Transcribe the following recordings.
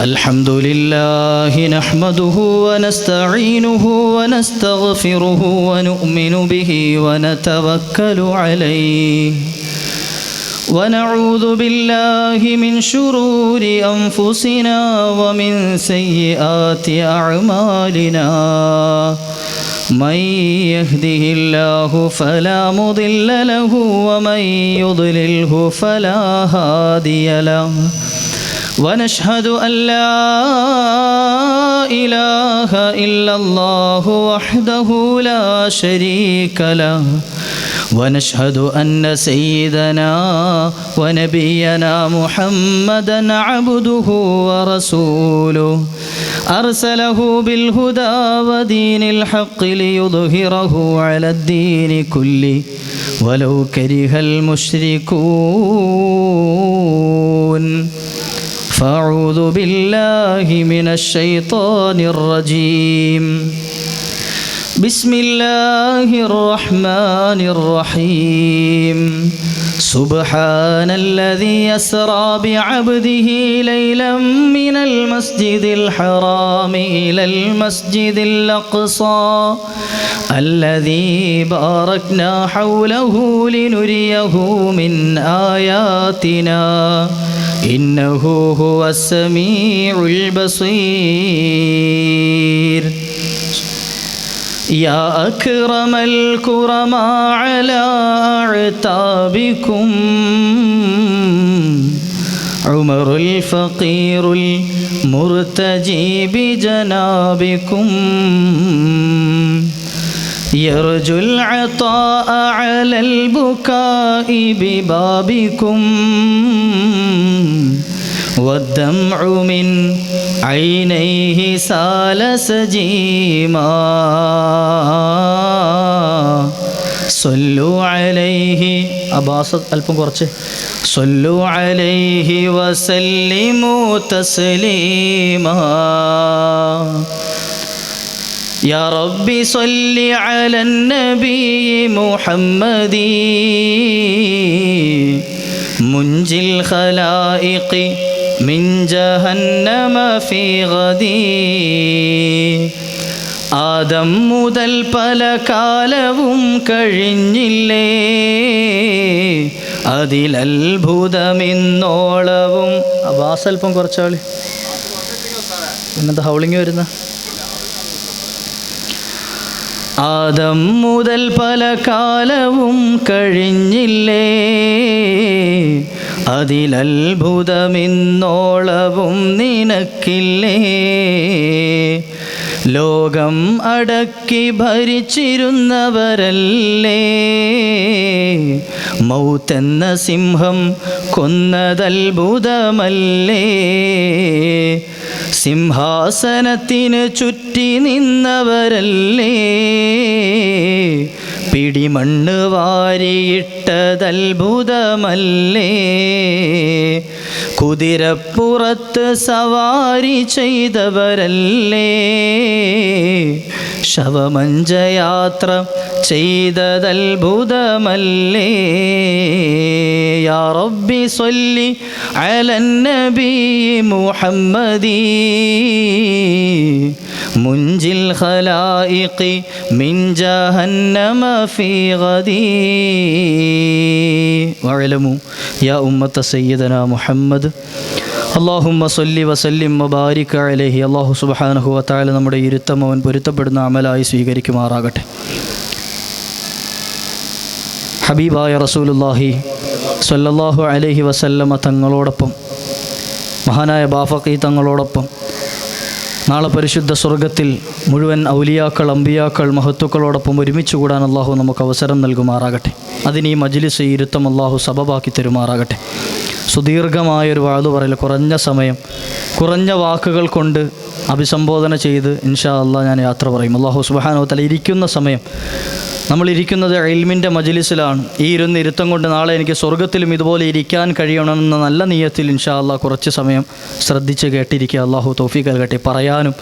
الحمد لله نحمده ونستعينه ونستغفره ونؤمن به ونتوكل عليه ونعوذ بالله من شرور أنفسنا ومن سيئات أعمالنا من يهده الله فلا مضل له ومن يضلله فلا هادي له ونشهد أن لا إله إلا الله وحده لا شريك له ونشهد أن سيدنا ونبينا محمدا عبده ورسوله أرسله بالهدى ودين الحق ليظهره على الدين كله ولو كره المشركون فأعوذ بالله من الشيطان الرجيم بسم الله الرحمن الرحيم سبحان الذي يسرى بعبده ليلا من المسجد الحرام إلى المسجد الأقصى الذي باركنا حوله لنريه من آياتنا إنه هو السميع البصير يا أكرم الكرماء على أعتابكم عمر الفقير المرتجي بجنابكم يرجو العطاء على البكاء ببابكم والدمع من عينيه سال سجيما صلوا عليه أباسط ألبم قرچه صلوا عليه وسلموا تسليما يا ربي صل على النبي محمد منجي الخلائق من جهنم في غدي ആദം മുതൽ പല കാലവും കഴിഞ്ഞില്ലേ അതിലത്ഭുതമെന്നോളവും വാസൽപ്പം കുറച്ചാളി ഇന്നത്തെ ഹൗളിങ് വരുന്ന ആദം മുതൽ പല കാലവും കഴിഞ്ഞില്ലേ അതിലത്ഭുതമെന്നോളവും നിനക്കില്ലേ ലോകം അടക്കി ഭരിച്ചിരുന്നവരല്ലേ മൗത്തെന്ന സിംഹം കൊന്നതത്ഭുതമല്ലേ സിംഹാസനത്തിന് ചുറ്റി നിന്നവരല്ലേ പിടിമണ്ണ് വാരിയിട്ടതത്ഭുതമല്ലേ കുതിരപ്പുറത്ത് സവാരി ചെയ്തവരല്ലേ ശവമഞ്ചയാത്ര ചെയ്തതത്ഭുതമല്ലേ യാ റബ്ബി സ്വല്ലി അലൻ നബി മുഹമ്മദി മുൻജിൽ ഖലായിഖി മിൻ ജഹന്നമ ഫീ ഗദി വഅലമു യാ ഉമ്മത സയ്യിദന മുഹമ്മദ് അല്ലാഹുമ്മ സ്വല്ലി വസല്ലിം വബാരിക് അലൈഹി. അല്ലാഹു സുബ്ഹാനഹു വ തആല നമ്മുടെ ഇരുത്തം അവൻ പൊരുത്തപ്പെടുന്ന അമലായി സ്വീകരിക്കുമാറാകട്ടെ. ഹബീബായ റസൂലുള്ളാഹി സ്വല്ലല്ലാഹു അലൈഹി വസല്ലമ തങ്ങളോടൊപ്പം മഹാനായ ബാഫഖി തങ്ങളോടൊപ്പം നാളെ പരിശുദ്ധ സ്വർഗത്തിൽ മുഴുവൻ ഔലിയാക്കൾ അമ്പിയാക്കൾ മഹത്തുക്കളോടൊപ്പം ഒരുമിച്ച് കൂടാൻ അള്ളാഹു നമുക്ക് അവസരം നൽകുമാറാകട്ടെ. അതിന് ഈ മജ്ലിസ് ഇരുത്തം അള്ളാഹു സബബാക്കി തരുമാറാകട്ടെ. സുദീർഘമായൊരു വാഴ് പറയില്ല, കുറഞ്ഞ സമയം കുറഞ്ഞ വാക്കുകൾ കൊണ്ട് അഭിസംബോധന ചെയ്ത് ഇൻഷാ അള്ളാഹ് ഞാൻ യാത്ര പറയും. അള്ളാഹു സുബ്ഹാനഹു വ തആല ഇരിക്കുന്ന സമയം നമ്മളിരിക്കുന്നത് ഇൽമിൻ്റെ മജ്ലിസിലാണ്. ഈ ഇരുത്തം കൊണ്ട് നാളെ എനിക്ക് സ്വർഗത്തിലും ഇതുപോലെ ഇരിക്കാൻ കഴിയണമെന്ന നല്ല നിയ്യത്തിൽ ഇൻഷാ അള്ളാഹ് കുറച്ച് സമയം ശ്രദ്ധിച്ച് കേട്ടിരിക്കുക. അള്ളാഹു തൗഫീഖ് നൽകട്ടെ. പറയാനും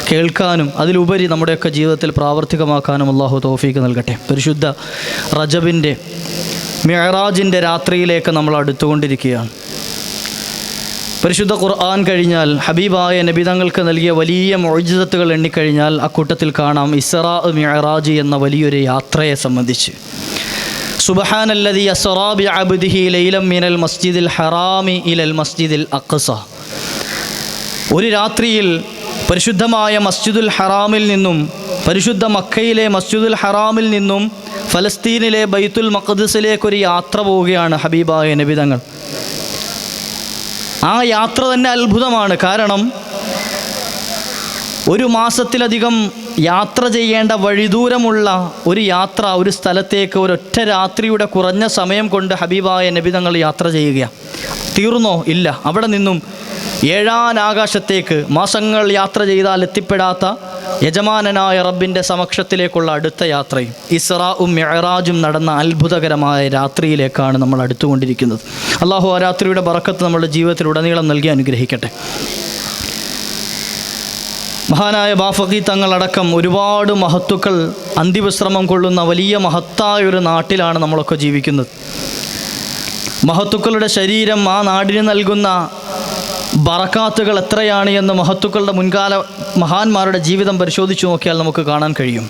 കേൾക്കാനും അതിലുപരി നമ്മുടെയൊക്കെ ജീവിതത്തിൽ പ്രാവർത്തികമാക്കാനും അള്ളാഹു തൗഫീഖ് നൽകട്ടെ. പരിശുദ്ധ റജബിൻ്റെ മിഅ്റാജിൻ്റെ രാത്രിയിലേക്ക് നമ്മൾ അടുത്തുകൊണ്ടിരിക്കുകയാണ്. പരിശുദ്ധ ഖുർആൻ കഴിഞ്ഞാൽ ഹബീബായ നബി തങ്ങൾക്ക് നൽകിയ വലിയ മുഅ്ജിസത്തുകൾ എണ്ണിക്കഴിഞ്ഞാൽ അക്കൂട്ടത്തിൽ കാണാം ഇസ്റാ മിഅ്റാജ് എന്ന വലിയൊരു യാത്രയെ സംബന്ധിച്ച്. സുബ്ഹാനല്ലദി അസ്റാ ബിഅബ്ദിഹി ലൈലൻ മിനൽ മസ്ജിദിൽ ഹറാമി ഇലൽ മസ്ജിദിൽ അഖ്സ. ഒരു രാത്രിയിൽ പരിശുദ്ധമായ മസ്ജിദുൽ ഹറാമിൽ നിന്നും, പരിശുദ്ധ മക്കയിലെ മസ്ജിദുൽ ഹറാമിൽ നിന്നും ഫലസ്തീനിലെ ബൈത്തുൽ മഖ്ദിസിലേക്കൊരു യാത്ര പോവുകയാണ് ഹബീബായ നബി തങ്ങൾ. ആ യാത്ര തന്നെ അത്ഭുതമാണ്. കാരണം ഒരു മാസത്തിലധികം യാത്ര ചെയ്യേണ്ട വഴിദൂരമുള്ള ഒരു യാത്ര ഒരു സ്ഥലത്തേക്ക് ഒരൊറ്റ രാത്രിയുടെ കുറഞ്ഞ സമയം കൊണ്ട് ഹബീബായ നബി തങ്ങൾ യാത്ര ചെയ്യുകയാണ്. തീർന്നോ? ഇല്ല. അവിടെ നിന്നും 7ാം ആകാശത്തേക്ക് മാസങ്ങൾ യാത്ര ചെയ്താൽ എത്തിപ്പെടാത്ത യജമാനനായ റബ്ബിൻ്റെ സമക്ഷത്തിലേക്കുള്ള അടുത്ത യാത്രയും ഇസ്റാഉം മിഅ്റാജും നടന്ന അത്ഭുതകരമായ രാത്രിയിലേക്കാണ് നമ്മൾ അടുത്തുകൊണ്ടിരിക്കുന്നത്. അള്ളാഹു ആ രാത്രിയുടെ ബറക്കത്ത് നമ്മുടെ ജീവിതത്തിലുടനീളം നൽകി അനുഗ്രഹിക്കട്ടെ. മഹാനായ ബാഫഖി തങ്ങളടക്കം ഒരുപാട് മഹത്തുക്കൾ അന്തിവിശ്രമം കൊള്ളുന്ന വലിയ മഹത്തായ ഒരു നാട്ടിലാണ് നമ്മളൊക്കെ ജീവിക്കുന്നത്. മഹത്തുക്കളുടെ ശരീരം ആ നാടിന് നൽകുന്ന ബറക്കാത്തുകൾ എത്രയാണ് എന്ന് മഹത്തുക്കളുടെ മുൻകാല മഹാന്മാരുടെ ജീവിതം പരിശോധിച്ചു നോക്കിയാൽ നമുക്ക് കാണാൻ കഴിയും.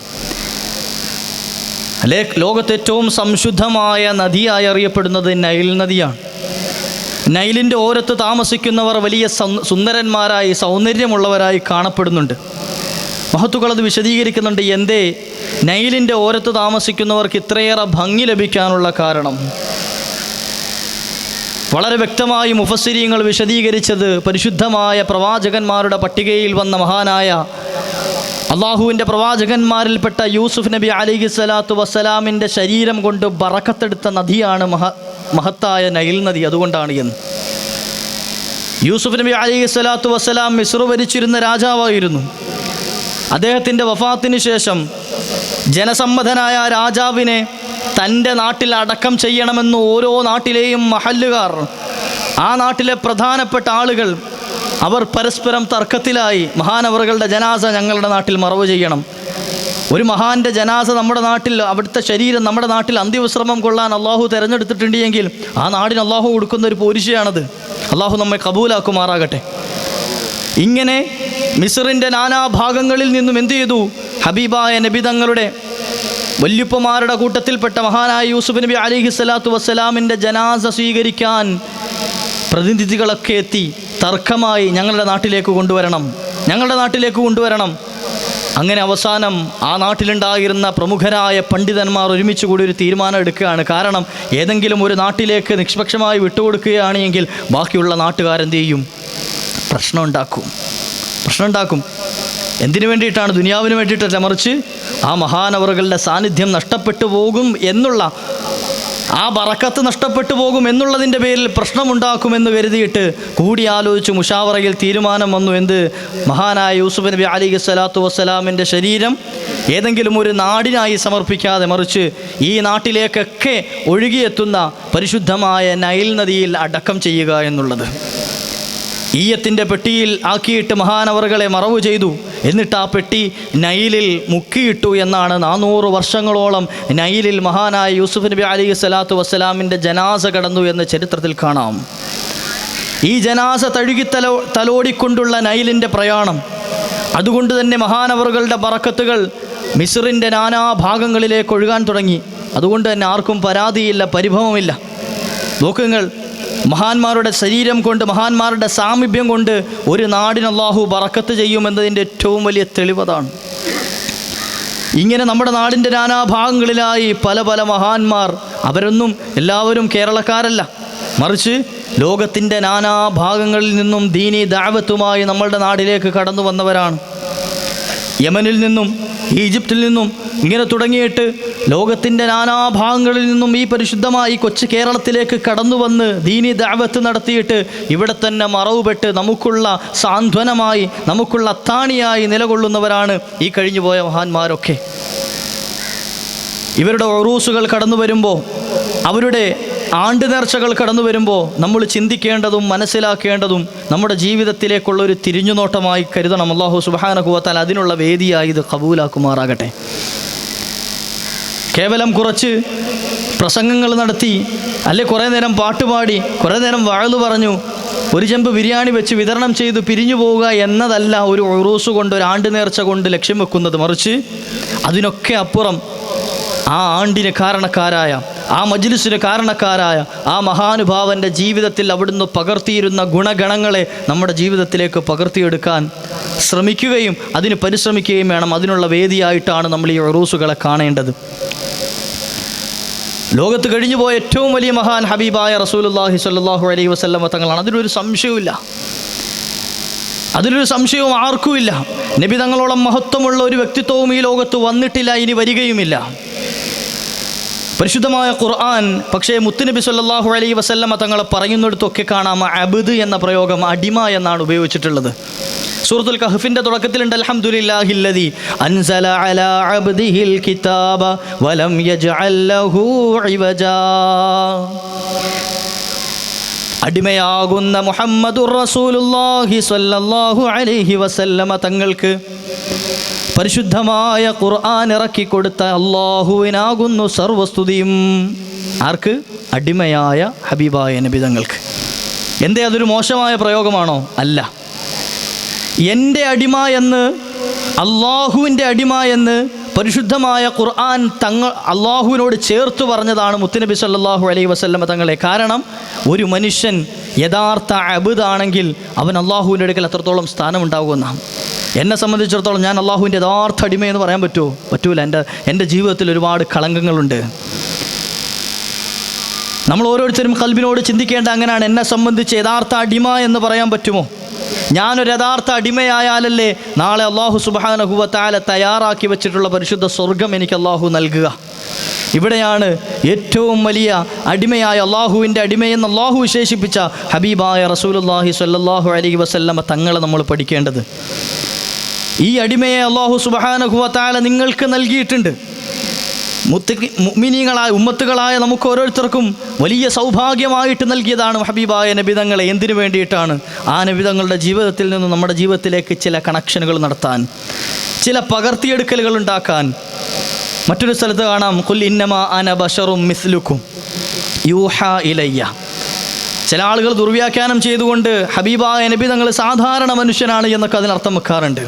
ലോകത്തെ ഏറ്റവും സംശുദ്ധമായ നദിയായി അറിയപ്പെടുന്നത് നൈൽ നദിയാണ്. നൈലിൻ്റെ ഓരത്ത് താമസിക്കുന്നവർ വലിയ സുന്ദരന്മാരായി സൗന്ദര്യമുള്ളവരായി കാണപ്പെടുന്നുണ്ട്. മഹത്തുക്കളത് വിശദീകരിക്കുന്നുണ്ട്. എന്തേ നൈലിൻ്റെ ഓരത്ത് താമസിക്കുന്നവർക്ക് ഇത്രയേറെ ഭംഗി ലഭിക്കാനുള്ള കാരണം? വളരെ വ്യക്തമായി മുഫസ്സിരീങ്ങൾ വിശദീകരിച്ചത് പരിശുദ്ധമായ പ്രവാചകന്മാരുടെ പട്ടികയിൽ വന്ന മഹാനായ അള്ളാഹുവിൻ്റെ പ്രവാചകന്മാരിൽപ്പെട്ട യൂസുഫ് നബി അലൈഹി സ്വലാത്തു വസ്സലാമിൻ്റെ ശരീരം കൊണ്ട് ബറക്കത്തെടുത്ത നദിയാണ് മഹത്തായ നൈൽ നദി. അതുകൊണ്ടാണ് എന്ന്. യൂസുഫ് നബി അലൈഹി സ്വലാത്തു വസ്സലാം മിസ്ർ ഭരിച്ചിരുന്ന രാജാവായിരുന്നു. അദ്ദേഹത്തിൻ്റെ വഫാത്തിന് ശേഷം ജനസമ്മതനായ രാജാവിനെ തൻ്റെ നാട്ടിൽ അടക്കം ചെയ്യണമെന്ന് ഓരോ നാട്ടിലെയും മഹല്ലുകാർ, ആ നാട്ടിലെ പ്രധാനപ്പെട്ട ആളുകൾ, അവർ പരസ്പരം തർക്കത്തിലായി. മഹാനവറുകളുടെ ജനാസ ഞങ്ങളുടെ നാട്ടിൽ മറവ് ചെയ്യണം. ഒരു മഹാൻ്റെ ജനാസ നമ്മുടെ നാട്ടിൽ, അവിടുത്തെ ശരീരം നമ്മുടെ നാട്ടിൽ അന്ത്യവിശ്രമം കൊള്ളാൻ അള്ളാഹു തിരഞ്ഞെടുത്തിട്ടുണ്ട് എങ്കിൽ ആ നാടിന് അള്ളാഹു കൊടുക്കുന്ന ഒരു പോരിശയാണത്. അള്ളാഹു നമ്മെ കബൂലാക്കുമാറാകട്ടെ. ഇങ്ങനെ മിസ്റിൻ്റെ നാനാഭാഗങ്ങളിൽ നിന്നും എന്തു ചെയ്തു? ഹബീബായ നബി തങ്ങളുടെ വല്യുപ്പമാരുടെ കൂട്ടത്തിൽപ്പെട്ട മഹാനായ യൂസുഫ് നബി അലൈഹി സ്വലാത്തു വസ്സലാമിൻ്റെ ജനാസ സ്വീകരിക്കാൻ പ്രതിനിധികളൊക്കെ എത്തി തർക്കമായി. ഞങ്ങളുടെ നാട്ടിലേക്ക് കൊണ്ടുവരണം, ഞങ്ങളുടെ നാട്ടിലേക്ക് കൊണ്ടുവരണം. അങ്ങനെ അവസാനം ആ നാട്ടിലുണ്ടായിരുന്ന പ്രമുഖരായ പണ്ഡിതന്മാർ ഒരുമിച്ച് കൂടി ഒരു തീരുമാനം എടുക്കുകയാണ്. കാരണം ഏതെങ്കിലും ഒരു നാട്ടിലേക്ക് നിഷ്പക്ഷമായി വിട്ടുകൊടുക്കുകയാണെങ്കിൽ ബാക്കിയുള്ള നാട്ടുകാരെന്ത് ചെയ്യും? പ്രശ്നമുണ്ടാക്കും. എന്തിനു വേണ്ടിയിട്ടാണ്? ദുനിയാവിന് വേണ്ടിയിട്ടല്ല, മറിച്ച് ആ മഹാനവറുകളുടെ സാന്നിധ്യം നഷ്ടപ്പെട്ടു പോകും എന്നുള്ള, ആ ബറക്കത്ത് നഷ്ടപ്പെട്ടു പോകും എന്നുള്ളതിൻ്റെ പേരിൽ പ്രശ്നമുണ്ടാക്കുമെന്ന് കരുതിയിട്ട് കൂടിയാലോചിച്ച് മുഷാവറയിൽ തീരുമാനം വന്നു. എന്ത്? മഹാനായ യൂസുഫ് നബി അലൈഹി സ്വലാത്തു വസ്സലാമിൻ്റെ ശരീരം ഏതെങ്കിലും ഒരു നാടിനായി സമർപ്പിക്കാതെ മറിച്ച് ഈ നാട്ടിലേക്കൊക്കെ ഒഴുകിയെത്തുന്ന പരിശുദ്ധമായ നൈൽ നദിയിൽ അടക്കം ചെയ്യുക എന്നുള്ളത്. ഈയത്തിൻ്റെ പെട്ടിയിൽ ആക്കിയിട്ട് മഹാനവറുകളെ മറവ് ചെയ്തു. എന്നിട്ട് ആ പെട്ടി നൈലിൽ മുക്കിയിട്ടു എന്നാണ്. 400 വർഷങ്ങളോളം നൈലിൽ മഹാനായ യൂസുഫ് നബി അലൈഹി സ്വലാത്തു വസ്സലാമിൻ്റെ ജനാസ കടന്നു എന്ന് ചരിത്രത്തിൽ കാണാം. ഈ ജനാസ തഴുകി തലോടിക്കൊണ്ടുള്ള നൈലിൻ്റെ പ്രയാണം, അതുകൊണ്ട് തന്നെ മഹാനവറുകളുടെ ബറക്കത്തുകൾ മിസ്റിൻ്റെ നാനാഭാഗങ്ങളിലേക്ക് ഒഴുകാൻ തുടങ്ങി. അതുകൊണ്ട് തന്നെ ആർക്കും പരാതിയില്ല, പരിഭവമില്ല. നോക്കുങ്ങൾ, മഹാന്മാരുടെ ശരീരം കൊണ്ട്, മഹാന്മാരുടെ സാമീപ്യം കൊണ്ട് ഒരു നാടിന് അല്ലാഹു ബറക്കത്ത് ചെയ്യുമെന്നതിൻ്റെ ഏറ്റവും വലിയ തെളിവതാണ്. ഇങ്ങനെ നമ്മുടെ നാടിൻ്റെ നാനാഭാഗങ്ങളിലായി പല പല മഹാന്മാർ, അവരൊന്നും എല്ലാവരും കേരളക്കാരല്ല, മറിച്ച് ലോകത്തിൻ്റെ നാനാഭാഗങ്ങളിൽ നിന്നും ദീനി ദഅവത്തുമായി നമ്മളുടെ നാട്ടിലേക്ക് കടന്നു വന്നവരാണ്. യമനിൽ നിന്നും ഈജിപ്തിൽ നിന്നും ഇങ്ങനെ തുടങ്ങിയിട്ട് ലോകത്തിൻ്റെ നാനാഭാഗങ്ങളിൽ നിന്നും ഈ പരിശുദ്ധമായി കൊച്ചു കേരളത്തിലേക്ക് കടന്നു വന്ന് ദീനി ദഅവത്ത് നടത്തിയിട്ട് ഇവിടെ തന്നെ മറവുപെട്ട് നമുക്കുള്ള സാന്ത്വനമായി, നമുക്കുള്ള അത്താണിയായി നിലകൊള്ളുന്നവരാണ് ഈ കഴിഞ്ഞുപോയ മഹാന്മാരൊക്കെ. ഇവരുടെ ഉറൂസുകൾ കടന്നു വരുമ്പോൾ, അവരുടെ ആണ്ട് നേർച്ചകൾ കടന്നു വരുമ്പോൾ നമ്മൾ ചിന്തിക്കേണ്ടതും മനസ്സിലാക്കേണ്ടതും നമ്മുടെ ജീവിതത്തിലേക്കുള്ള ഒരു തിരിഞ്ഞുനോട്ടമായി കരുതണം. അല്ലാഹു സുബ്ഹാനഹു വ തആല അതിനുള്ള വേദിയായി ഇത് ഖബൂലാക്കുമാറാകട്ടെ. കേവലം കുറച്ച് പ്രസംഗങ്ങൾ നടത്തി, അല്ലെ കുറേ നേരം പാട്ടുപാടി, കുറേ നേരം വഅദ് പറഞ്ഞു, ഒരു ചെമ്പ് ബിരിയാണി വെച്ച് വിതരണം ചെയ്ത് പിരിഞ്ഞു പോവുക എന്നതല്ല ഒരു ഉറൂസ് കൊണ്ട്, ഒരു ആണ്ട് നേർച്ച കൊണ്ട് ലക്ഷ്യം വെക്കുന്നത്. മറിച്ച് അതിനൊക്കെ അപ്പുറം ആ ആണ്ടിന് കാരണക്കാരായ, ആ മജ്ലിസിന് കാരണക്കാരായ ആ മഹാനുഭാവൻ്റെ ജീവിതത്തിൽ അവിടുന്ന് പകർത്തിയിരുന്ന ഗുണഗണങ്ങളെ നമ്മുടെ ജീവിതത്തിലേക്ക് പകർത്തിയെടുക്കാൻ ശ്രമിക്കുകയും അതിന് പരിശ്രമിക്കുകയും വേണം. അതിനുള്ള വേദിയായിട്ടാണ് നമ്മൾ ഈ ഉറൂസുകളെ കാണേണ്ടത്. ലോകത്ത് കഴിഞ്ഞുപോയ ഏറ്റവും വലിയ മഹാൻ ഹബീബായ റസൂലുള്ളാഹി സ്വല്ലല്ലാഹു അലൈഹി വസല്ലമ തങ്ങളാണ്. അതിലൊരു സംശയവുമില്ല, അതിലൊരു സംശയവും ആർക്കുമില്ല. നബി തങ്ങളോളം മഹത്വമുള്ള ഒരു വ്യക്തിത്വവും ഈ ലോകത്ത് വന്നിട്ടില്ല, ഇനി വരികയുമില്ല. പരിശുദ്ധമായ ഖുർആൻ പക്ഷേ മുത്തുനബി സ്വല്ലല്ലാഹു അലൈഹി വസല്ലമ തങ്ങളെ പറയുന്നിടത്തൊക്കെ കാണാം അബ്ദ് എന്ന പ്രയോഗം, അടിമ എന്നാണ് ഉപയോഗിച്ചിട്ടുള്ളത്. സൂറത്തുൽ കഹ്ഫിന്റെ തുടക്കത്തിലുണ്ട് അൽഹംദുലില്ലാഹില്ലദി അൻസല അലാ അബ്ദിഹിൽ കിതാബ വലം യജ്അൽ ലഹു ഇവജാ. അടിമയാകുന്ന മുഹമ്മദുർ റസൂലുള്ളാഹി സ്വല്ലല്ലാഹു അലൈഹി വസല്ലമ തങ്ങൾക്ക് പരിശുദ്ധമായ ഖുർആൻ ഇറക്കിക്കൊടുത്ത അല്ലാഹുവിനാകുന്നു സർവസ്തുതിയും. ആർക്ക്? അടിമയായ ഹബീബായ നബി തങ്ങൾക്ക്. എന്തേ അതൊരു മോശമായ പ്രയോഗമാണോ? അല്ല. എൻ്റെ അടിമ എന്ന്, അള്ളാഹുവിൻ്റെ അടിമ എന്ന് പരിശുദ്ധമായ ഖുർആൻ അള്ളാഹുവിനോട് ചേർത്ത് പറഞ്ഞതാണ് മുത്തുനബി സല്ലല്ലാഹു അലൈഹി വസല്ലമ തങ്ങളെ. കാരണം ഒരു മനുഷ്യൻ യഥാർത്ഥ അബ്ദാണെങ്കിൽ അവൻ അള്ളാഹുവിൻ്റെ അടുക്കൽ അത്രത്തോളം സ്ഥാനമുണ്ടാകുമെന്നാണ്. എന്നെ സംബന്ധിച്ചിടത്തോളം ഞാൻ അള്ളാഹുവിൻ്റെ യഥാർത്ഥ അടിമയെന്ന് പറയാൻ പറ്റുമോ? പറ്റൂല. എൻ്റെ ജീവിതത്തിൽ ഒരുപാട് കളങ്കങ്ങളുണ്ട്. നമ്മൾ ഓരോരുത്തരും ഖൽബിനോട് ചിന്തിക്കേണ്ട അങ്ങനെയാണ്. എന്നെ സംബന്ധിച്ച് യഥാർത്ഥ അടിമ എന്ന് പറയാൻ പറ്റുമോ? ഞാനൊരു യഥാർത്ഥ അടിമയായാലല്ലേ നാളെ അള്ളാഹു സുബ്ഹാനഹു വ തആല തയ്യാറാക്കി വെച്ചിട്ടുള്ള പരിശുദ്ധ സ്വർഗം എനിക്ക് അള്ളാഹു നൽകുക. ഇവിടെയാണ് ഏറ്റവും വലിയ അടിമയായ അള്ളാഹുവിൻ്റെ അടിമയെന്ന് അള്ളാഹു വിശേഷിപ്പിച്ച ഹബീബായ റസൂലുള്ളാഹി സ്വല്ലല്ലാഹു അലൈഹി വസല്ലമ തങ്ങളെ നമ്മൾ പഠിക്കേണ്ടത്. ഈ അടിമയെ അള്ളാഹു സുബ്ഹാനഹു വ തആല നിങ്ങൾക്ക് നൽകിയിട്ടുണ്ട്. മുഅ്മിനീങ്ങളായ ഉമ്മത്തുകളായ നമുക്ക് ഓരോരുത്തർക്കും വലിയ സൗഭാഗ്യമായിട്ട് നൽകിയതാണ് ഹബീബായ നബിതങ്ങളെ. എന്തിനു വേണ്ടിയിട്ടാണ്? ആ നബിതങ്ങളുടെ ജീവിതത്തിൽ നിന്ന് നമ്മുടെ ജീവിതത്തിലേക്ക് ചില കണക്ഷനുകൾ നടത്താൻ, ചില പകർത്തിയെടുക്കലുകൾ ഉണ്ടാക്കാൻ. മറ്റൊരു സ്ഥലത്ത് കാണാം ഖുൽ ഇന്നമാ അന ബശറും മിസ്ലുക്കും യൂഹാ ഇലയ്യ. ചില ആളുകൾ ദുർവ്യാഖ്യാനം ചെയ്തുകൊണ്ട് ഹബീബായ നബിതങ്ങൾ സാധാരണ മനുഷ്യനാണ് എന്നൊക്കെ അതിനർത്ഥം വെക്കാറുണ്ട്.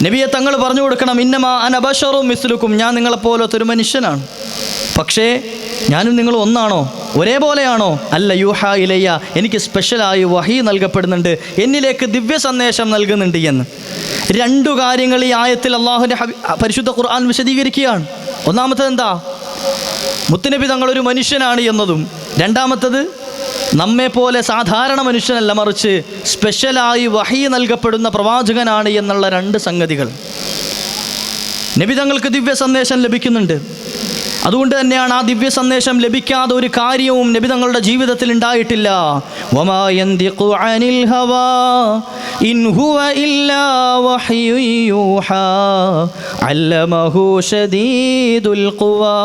നബിയെ തങ്ങൾ പറഞ്ഞു കൊടുക്കണം, ഇന്നമാ അന ബശറും മിസ്ലുക്കും, ഞാൻ നിങ്ങളെപ്പോലത്തെ ഒരു മനുഷ്യനാണ്. പക്ഷേ ഞാനും നിങ്ങൾ ഒന്നാണോ? ഒരേപോലെയാണോ? അല്ല. യൂഹാ ഇലയ്യ, എനിക്ക് സ്പെഷ്യലായി വഹി നൽകപ്പെടുന്നുണ്ട്, എന്നിലേക്ക് ദിവ്യ സന്ദേശം നൽകുന്നുണ്ട് എന്ന്. രണ്ടു കാര്യങ്ങൾ ഈ ആയത്തിൽ അള്ളാഹുവിൻ്റെ പരിശുദ്ധ ഖുർആൻ വിശദീകരിക്കുകയാണ്. ഒന്നാമത്തത് എന്താ? മുത്തുനബി തങ്ങളൊരു മനുഷ്യനാണ് എന്നതും. രണ്ടാമത്തത് നമ്മെപ്പോലെ സാധാരണ മനുഷ്യനല്ല, മറിച്ച് സ്പെഷ്യലായി വഹി നൽകപ്പെടുന്ന പ്രവാചകനാണ് എന്നുള്ള രണ്ട് സംഗതികൾ. നബി തങ്ങൾക്ക് ദിവ്യ സന്ദേശം ലഭിക്കുന്നുണ്ട്. അതുകൊണ്ട് തന്നെയാണ് ആ ദിവ്യ സന്ദേശം ലഭിക്കാതെ ഒരു കാര്യവും നബി തങ്ങളുടെ ജീവിതത്തിൽ ഉണ്ടായിട്ടില്ല. വമാ യന്തിഖു അനിൽ ഹവാ ഇൻ ഹുവ ഇല്ലാ വഹ്യു യൂഹാ അല്ലമഹു ശദീദുൽ ഖുവാ.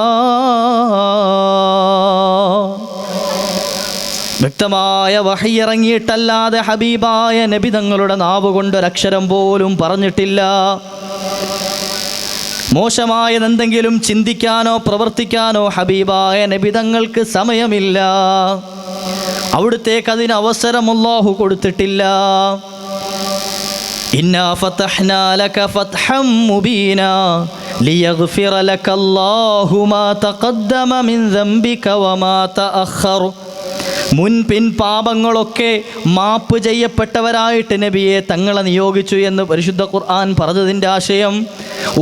വ്യക്തമായ വഹി ഇറങ്ങിയിട്ടല്ലാതെ ഹബീബായ നബി തങ്ങളുടെ നാവ് കൊണ്ടൊരക്ഷരം പോലും പറഞ്ഞിട്ടില്ല. മോശമായതെന്തെങ്കിലും ചിന്തിക്കാനോ പ്രവർത്തിക്കാനോ ഹബീബായ നബി തങ്ങൾക്ക് സമയമില്ല. അവിടുത്തേക്ക് അതിന് അവസരം അല്ലാഹു കൊടുത്തിട്ടില്ല. ഇന്നാ ഫതഹ്നാ ലക ഫത്ഹം മുബീനാ ലിയഗ്ഫിറ ലക അല്ലാഹു മാ തഖദ്ദമ മിൻ ദംബിക വമാ തഅഖർ. മുൻപിൻ പാപങ്ങളൊക്കെ മാപ്പ് ചെയ്യപ്പെട്ടവരായിട്ട് നബിയെ തങ്ങളെ നിയോഗിച്ചു എന്ന് പരിശുദ്ധ ഖുർആൻ പറഞ്ഞതിൻ്റെ ആശയം,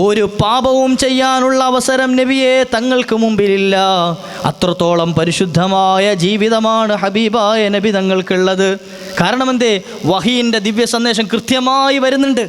ഒരു പാപവും ചെയ്യാനുള്ള അവസരം നബിയെ തങ്ങൾക്ക് മുമ്പിലില്ല. അത്രത്തോളം പരിശുദ്ധമായ ജീവിതമാണ് ഹബീബായ നബി തങ്ങൾക്കുള്ളത്. കാരണം എന്തേ? വഹീൻ്റെ ദിവ്യ സന്ദേശം കൃത്യമായി വരുന്നുണ്ട്.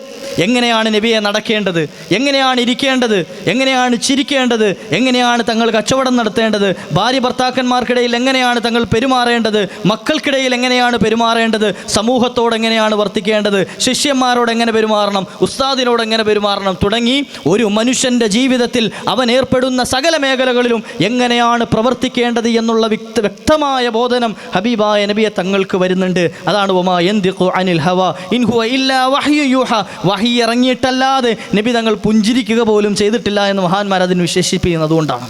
എങ്ങനെയാണ് നബിയെ നടക്കേണ്ടത്, എങ്ങനെയാണ് ഇരിക്കേണ്ടത്, എങ്ങനെയാണ് ചിരിക്കേണ്ടത്, എങ്ങനെയാണ് തങ്ങൾ കച്ചവടം നടത്തേണ്ടത്, ഭാര്യ ഭർത്താക്കന്മാർക്കിടയിൽ എങ്ങനെയാണ് തങ്ങൾ പെരുമാറേണ്ടത്, മക്കൾക്കിടയിൽ എങ്ങനെയാണ് പെരുമാറേണ്ടത്, സമൂഹത്തോട് എങ്ങനെയാണ് വർത്തിക്കേണ്ടത്, ശിഷ്യന്മാരോട് എങ്ങനെ പെരുമാറണം, ഉസ്താദിനോട് എങ്ങനെ പെരുമാറണം തുടങ്ങി ഒരു മനുഷ്യൻ്റെ ജീവിതത്തിൽ അവൻ ഏർപ്പെടുന്ന സകല മേഖലകളിലും എങ്ങനെയാണ് പ്രവർത്തിക്കേണ്ടത് എന്നുള്ള വ്യക്തമായ ബോധനം ഹബീബായ നബിയെ തങ്ങൾക്ക് വരുന്നുണ്ട്. അതാണ് വമാ യന്തിഖു അനിൽ ഹവാ ഇൻ ഹുവ ഇല്ലാ വഹ്യു യൂഹാ. വഹി ഇറങ്ങിയിട്ടല്ലാതെ നബി തങ്ങൾ പുഞ്ചിരിക്കുക പോലും ചെയ്തിട്ടില്ല എന്ന് മഹാന്മാർ അതിന് വിശേഷിപ്പിക്കുന്നത്. അതുകൊണ്ടാണ്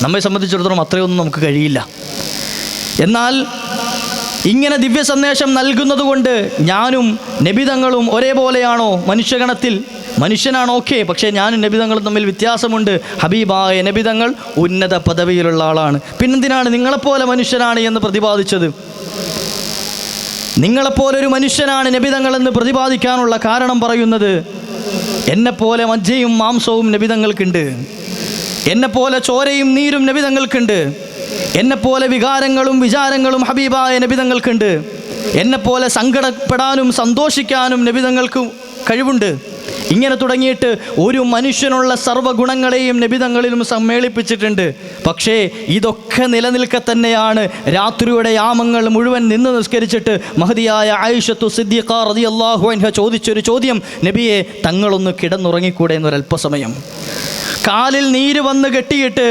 നമ്മെ സംബന്ധിച്ചിടത്തോളം അത്രയൊന്നും നമുക്ക് കഴിയില്ല. എന്നാൽ ഇങ്ങനെ ദിവ്യ സന്ദേശം നൽകുന്നത് കൊണ്ട് ഞാനും നബിതങ്ങളും ഒരേപോലെയാണോ മനുഷ്യഗണത്തിൽ? മനുഷ്യനാണ് ഓക്കെ, പക്ഷേ ഞാനും നബിതങ്ങളും തമ്മിൽ വ്യത്യാസമുണ്ട്. ഹബീബായ നബിതങ്ങൾ ഉന്നത പദവിയിലുള്ള ആളാണ്. പിന്നെന്തിനാണ് നിങ്ങളെപ്പോലെ മനുഷ്യനാണ് എന്ന് പ്രതിപാദിച്ചത്? നിങ്ങളെപ്പോലൊരു മനുഷ്യനാണ് നബിതങ്ങളെന്ന് പ്രതിപാദിക്കാനുള്ള കാരണം പറയുന്നത്, എന്നെപ്പോലെ മജ്ജയും മാംസവും നബിതങ്ങൾക്കുണ്ട്, എന്നെപ്പോലെ ചോരയും നീരും നബിതങ്ങൾക്കുണ്ട്, എന്നെപ്പോലെ വികാരങ്ങളും വിചാരങ്ങളും ഹബീബായ നബിതങ്ങൾക്കുണ്ട്, എന്നെപ്പോലെ സങ്കടപ്പെടാനും സന്തോഷിക്കാനും നബിതങ്ങൾക്ക് കഴിവുണ്ട്. ഇങ്ങനെ തുടങ്ങിയിട്ട് ഒരു മനുഷ്യനുള്ള സർവ്വഗുണങ്ങളെയും നബിതങ്ങളിലും സമ്മേളിപ്പിച്ചിട്ടുണ്ട്. പക്ഷേ ഇതൊക്കെ നിലനിൽക്കെ തന്നെയാണ് രാത്രിയുടെ യാമങ്ങൾ മുഴുവൻ നിന്ന് നിസ്കരിച്ചിട്ട് മഹദിയായ ആയിഷത്തു സിദ്ദീഖ റളിയല്ലാഹു അൻഹ ചോദിച്ചൊരു ചോദ്യം, നബിയെ തങ്ങളൊന്ന് കിടന്നുറങ്ങിക്കൂടെ എന്നൊരല്പസമയം. കാലിൽ നീര് വന്ന് കെട്ടിയിട്ട്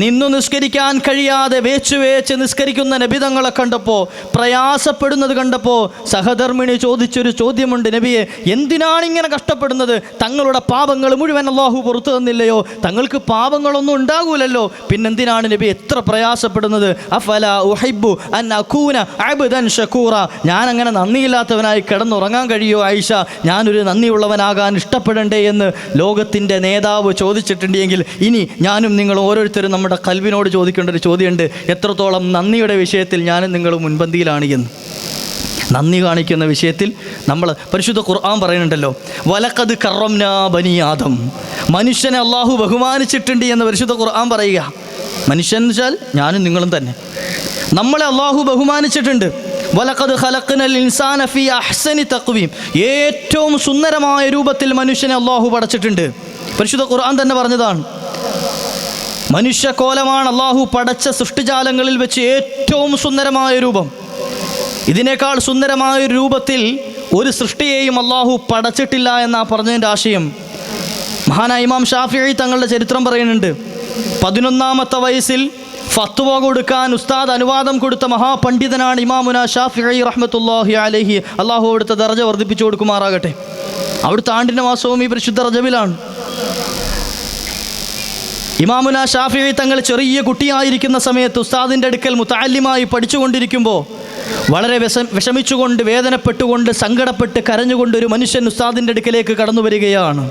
നിന്നു നിസ്കരിക്കാൻ കഴിയാതെ വേച്ച് നിസ്കരിക്കുന്ന നബിതങ്ങളെ കണ്ടപ്പോൾ, പ്രയാസപ്പെടുന്നത് കണ്ടപ്പോൾ സഹധർമ്മിണി ചോദിച്ചൊരു ചോദ്യമുണ്ട്, നബിയെ എന്തിനാണ് ഇങ്ങനെ കഷ്ടപ്പെടുന്നത്? തങ്ങളുടെ പാപങ്ങൾ മുഴുവൻ അല്ലാഹു പുറത്തു തന്നില്ലയോ? തങ്ങൾക്ക് പാപങ്ങളൊന്നും ഉണ്ടാകൂലല്ലോ, പിന്നെന്തിനാണ് നബി എത്ര പ്രയാസപ്പെടുന്നത്? അഫല ഉഹിബ്ബു അൻ അകൂന അബ്ദൻ ശകൂറ, ഞാൻ അങ്ങനെ നന്ദിയില്ലാത്തവനായി കിടന്നുറങ്ങാൻ കഴിയോ ആയിഷ? ഞാനൊരു നന്ദിയുള്ളവനാകാൻ ഇഷ്ടപ്പെടണ്ടേ എന്ന് ലോകത്തിൻ്റെ നേതാവ് ചോദിച്ചിട്ടുണ്ടെങ്കിൽ, ഇനി ഞാനും നിങ്ങൾ ഓരോരുത്തരും നമ്മുടെ കൽവിനോട് ചോദിക്കേണ്ട ഒരു ചോദ്യമുണ്ട്, എത്രത്തോളം നന്ദിയുടെ വിഷയത്തിൽ ഞാനും നിങ്ങളും മുൻപന്തിയിലാണ് എന്ന്. നന്ദി കാണിക്കുന്ന വിഷയത്തിൽ നമ്മൾ പരിശുദ്ധ ഖുർആൻ പറയുന്നുണ്ടല്ലോ, വലഖദ് കറംനാ ബനി ആദം, മനുഷ്യനെ അള്ളാഹു ബഹുമാനിച്ചിട്ടുണ്ട് എന്ന് പരിശുദ്ധ ഖുർആൻ പറയുക. മനുഷ്യൻ എന്ന് വെച്ചാൽ ഞാനും നിങ്ങളും തന്നെ. നമ്മളെ അള്ളാഹു ബഹുമാനിച്ചിട്ടുണ്ട്. വലഖദ് ഖലഖ്നൽ ഇൻസാന ഫീ അഹ്സനി തഖ്വീം, ഏറ്റവും സുന്ദരമായ രൂപത്തിൽ മനുഷ്യനെ അള്ളാഹു പടച്ചിട്ടുണ്ട്. പരിശുദ്ധ ഖുർആൻ തന്നെ പറഞ്ഞതാണ്, മനുഷ്യക്കോലമാണ് അള്ളാഹു പടച്ച സൃഷ്ടിജാലങ്ങളിൽ വെച്ച് ഏറ്റവും സുന്ദരമായ രൂപം. ഇതിനേക്കാൾ സുന്ദരമായ ഒരു രൂപത്തിൽ ഒരു സൃഷ്ടിയെയും അള്ളാഹു പടച്ചിട്ടില്ല എന്നാ പറഞ്ഞതിൻ്റെ ആശയം. മഹാനായ ഇമാം ഷാഫിഈ തങ്ങളുടെ ചരിത്രം പറയുന്നുണ്ട്, 11ാമത്തെ വയസ്സിൽ ഫത്വ കൊടുക്കാൻ ഉസ്താദ് അനുവാദം കൊടുത്ത മഹാപണ്ഡിതനാണ് ഇമാമുന ഷാഫിഈ റഹ്മത്തുള്ളാഹി അലൈഹി. അള്ളാഹു അവിടുത്തെ ദർജ വർദ്ധിപ്പിച്ചു കൊടുക്കുമാറാകട്ടെ. അവിടുത്തെ ആണ്ടിൻ്റെ മാസവും ഈ പരിശുദ്ധ റജബിലാണ്. ഇമാമുന ഷാഫിഈ തങ്ങൾ ചെറിയ കുട്ടിയായിരിക്കുന്ന സമയത്ത് ഉസ്താദിൻ്റെ അടുക്കൽ മുതഅല്ലിമായി പഠിച്ചുകൊണ്ടിരിക്കുമ്പോൾ വളരെ വിഷമിച്ചുകൊണ്ട്, വേദനപ്പെട്ടുകൊണ്ട്, സങ്കടപ്പെട്ട്, കരഞ്ഞുകൊണ്ട് ഒരു മനുഷ്യൻ ഉസ്താദിൻ്റെ അടുക്കലേക്ക് കടന്നു വരികയാണ്.